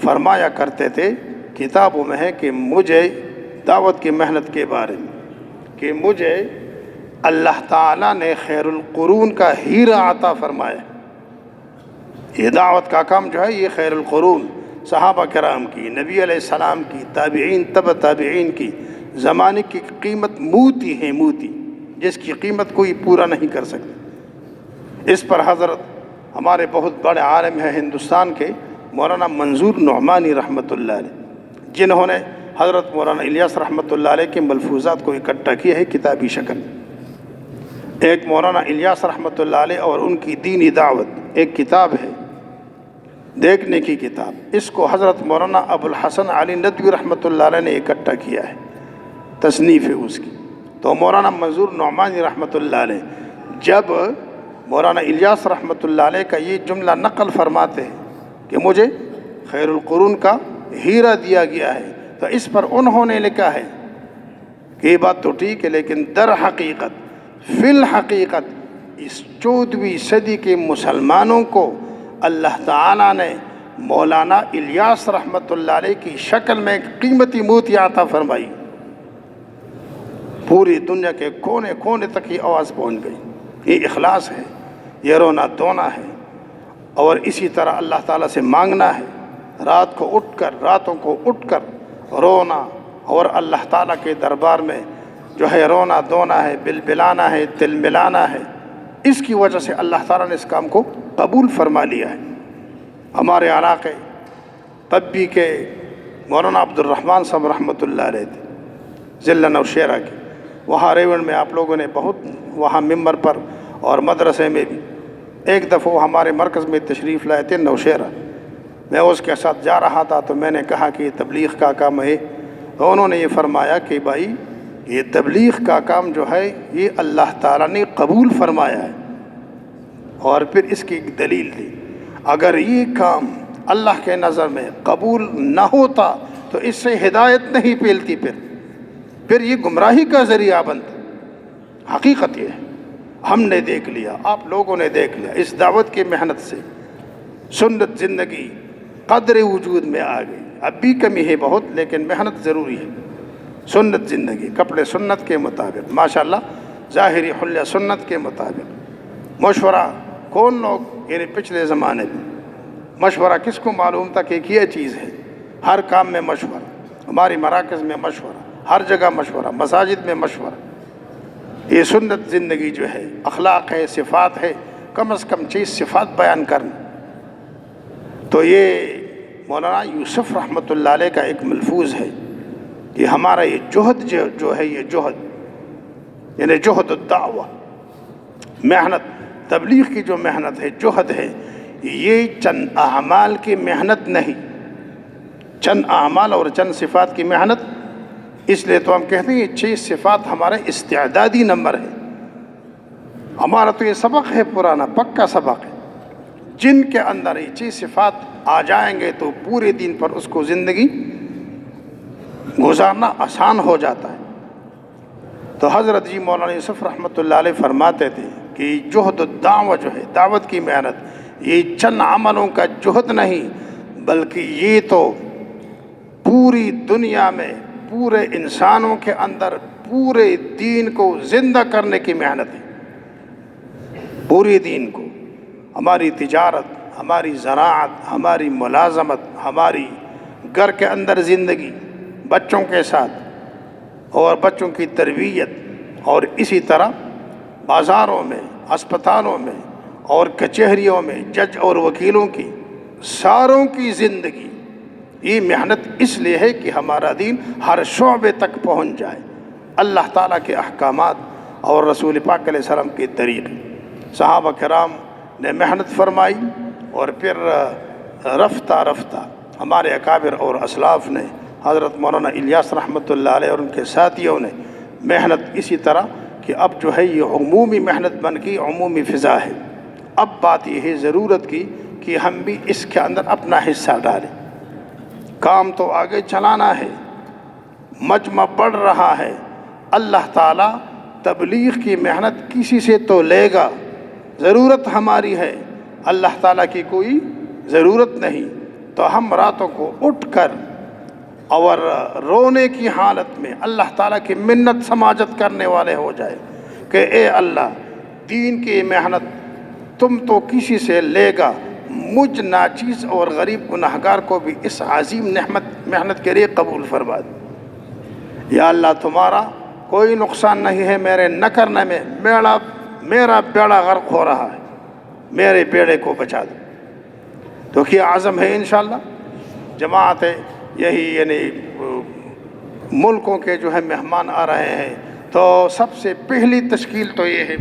فرمایا کرتے تھے، کتابوں میں ہے کہ مجھے دعوت کی محنت کے بارے میں کہ مجھے اللہ تعالیٰ نے خیر القرون کا ہیرا عطا فرمایا۔ یہ دعوت کا کام جو ہے یہ خیر القرون، صحابہ کرام کی، نبی علیہ السلام کی، تابعین، تبع تابعین کی، زمانے کی قیمت موتی ہے، موتی، جس کی قیمت کوئی پورا نہیں کر سکتا۔ اس پر حضرت ہمارے بہت بڑے عالم ہیں ہندوستان کے، مولانا منظور نعمانی رحمۃ اللہ علیہ، جنہوں نے حضرت مولانا الیاس رحمۃ اللہ علیہ کے ملفوظات کو اکٹھا کیا ہے کتابی شکل۔ ایک مولانا الیاس رحمۃ اللہ علیہ اور ان کی دینی دعوت ایک کتاب ہے، دیکھنے کی کتاب، اس کو حضرت مولانا ابو الحسن علی ندوی رحمۃ اللہ علیہ نے اکٹھا کیا ہے، تصنیف ہے اس کی۔ تو مولانا منظور نعمانی رحمۃ اللہ علیہ جب مولانا الیاس رحمۃ اللہ علیہ کا یہ جملہ نقل فرماتے ہیں کہ مجھے خیر القرون کا ہیرا دیا گیا ہے، تو اس پر انہوں نے لکھا ہے کہ یہ بات تو ٹھیک ہے، لیکن در حقیقت فی الحقیقت اس 14ویں صدی کے مسلمانوں کو اللہ تعالیٰ نے مولانا الیاس رحمۃ اللہ علیہ کی شکل میں قیمتی موتی عطا فرمائی۔ پوری دنیا کے کونے کونے تک یہ آواز پہنچ گئی۔ یہ اخلاص ہے، یہ رونا دھونا ہے، اور اسی طرح اللہ تعالیٰ سے مانگنا ہے، راتوں کو اٹھ کر رونا، اور اللہ تعالیٰ کے دربار میں جو ہے رونا دھونا ہے، بلبلانا ہے، تل ملانا ہے۔ اس کی وجہ سے اللہ تعالیٰ نے اس کام کو قبول فرما لیا ہے۔ ہمارے علاقے پبی کے مولانا عبد الرحمن صاحب رحمۃ اللہ علیہ تھے، ضلع نوشہرہ کے، وہاں ریون میں آپ لوگوں نے بہت وہاں ممبر پر اور مدرسے میں بھی ایک دفعہ وہ ہمارے مرکز میں تشریف لائے تھے نوشہرہ۔ میں اس کے ساتھ جا رہا تھا تو میں نے کہا کہ یہ تبلیغ کا کام ہے، تو انہوں نے یہ فرمایا کہ بھائی یہ تبلیغ کا کام جو ہے یہ اللہ تعالیٰ نے قبول فرمایا ہے، اور پھر اس کی ایک دلیل دی، اگر یہ کام اللہ کے نظر میں قبول نہ ہوتا تو اس سے ہدایت نہیں پھیلتی، پھر یہ گمراہی کا ذریعہ بنتا۔ حقیقت یہ ہے، ہم نے دیکھ لیا، آپ لوگوں نے دیکھ لیا، اس دعوت کی محنت سے سنت زندگی قدر وجود میں آ گئی۔ اب بھی کمی ہے بہت، لیکن محنت ضروری ہے۔ سنت زندگی، کپڑے سنت کے مطابق، ماشاءاللہ ظاہری حلیہ سنت کے مطابق۔ مشورہ کون لوگ، یعنی پچھلے زمانے میں مشورہ کس کو معلوم تھا کہ یہ چیز ہے؟ ہر کام میں مشورہ، ہماری مراکز میں مشورہ، ہر جگہ مشورہ، مساجد میں مشورہ۔ یہ سنت زندگی جو ہے، اخلاق ہے، صفات ہے، کم از کم چیز صفات بیان کرنا۔ تو یہ مولانا یوسف رحمۃ اللہ علیہ کا ایک ملفوظ ہے کہ ہمارا یہ جہد جو ہے، یہ جہد یعنی جہد الدعوہ، محنت تبلیغ کی جو محنت ہے، جہد ہے، یہ چند اعمال کی محنت نہیں، چند اعمال اور چند صفات کی محنت۔ اس لیے تو ہم کہتے ہیں یہ 6 صفات ہمارے استعدادی نمبر ہے۔ ہمارا تو یہ سبق ہے پرانا، پکا سبق ہے، جن کے اندر یہ 6 صفات آ جائیں گے تو پورے دن پر اس کو زندگی گزارنا آسان ہو جاتا ہے۔ تو حضرت جی مولانا یوسف رحمۃ اللہ علیہ فرماتے تھے کہ جہد الدعوہ جو ہے، دعوت کی محنت، یہ چند عملوں کا جہد نہیں، بلکہ یہ تو پوری دنیا میں، پورے انسانوں کے اندر پورے دین کو زندہ کرنے کی محنت ہے۔ پورے دین کو، ہماری تجارت، ہماری زراعت، ہماری ملازمت، ہماری گھر کے اندر زندگی بچوں کے ساتھ اور بچوں کی تربیت، اور اسی طرح بازاروں میں، اسپتالوں میں اور کچہریوں میں جج اور وکیلوں کی، ساروں کی زندگی، یہ محنت اس لیے ہے کہ ہمارا دین ہر شعبے تک پہنچ جائے، اللہ تعالیٰ کے احکامات اور رسول پاک علیہ السلام کے طریقے۔ صحابہ کرام نے محنت فرمائی، اور پھر رفتہ رفتہ ہمارے اکابر اور اسلاف نے، حضرت مولانا الیاس رحمۃ اللہ علیہ اور ان کے ساتھیوں نے محنت اسی طرح کہ اب جو ہے یہ عمومی محنت بن گئی، عمومی فضا ہے۔ اب بات یہ ہے ضرورت کی کہ ہم بھی اس کے اندر اپنا حصہ ڈالیں۔ کام تو آگے چلانا ہے، مجمع بڑھ رہا ہے، اللہ تعالیٰ تبلیغ کی محنت کسی سے تو لے گا، ضرورت ہماری ہے، اللہ تعالیٰ کی کوئی ضرورت نہیں۔ تو ہم راتوں کو اٹھ کر اور رونے کی حالت میں اللہ تعالیٰ کی منت سماجت کرنے والے ہو جائے کہ اے اللہ، دین کی محنت تم تو کسی سے لے گا، مجھ ناچیز اور غریب گناہگار کو بھی اس عظیم محنت کے لیے قبول فرما دے۔ یا اللہ، تمہارا کوئی نقصان نہیں ہے میرے نہ کرنے میں، میرا بیڑا غرق ہو رہا ہے، میرے بیڑے کو بچا دو۔ تو کیا عزم ہے انشاءاللہ جماعت ہے، یہی یعنی ملکوں کے جو ہے مہمان آ رہے ہیں، تو سب سے پہلی تشکیل تو یہ ہے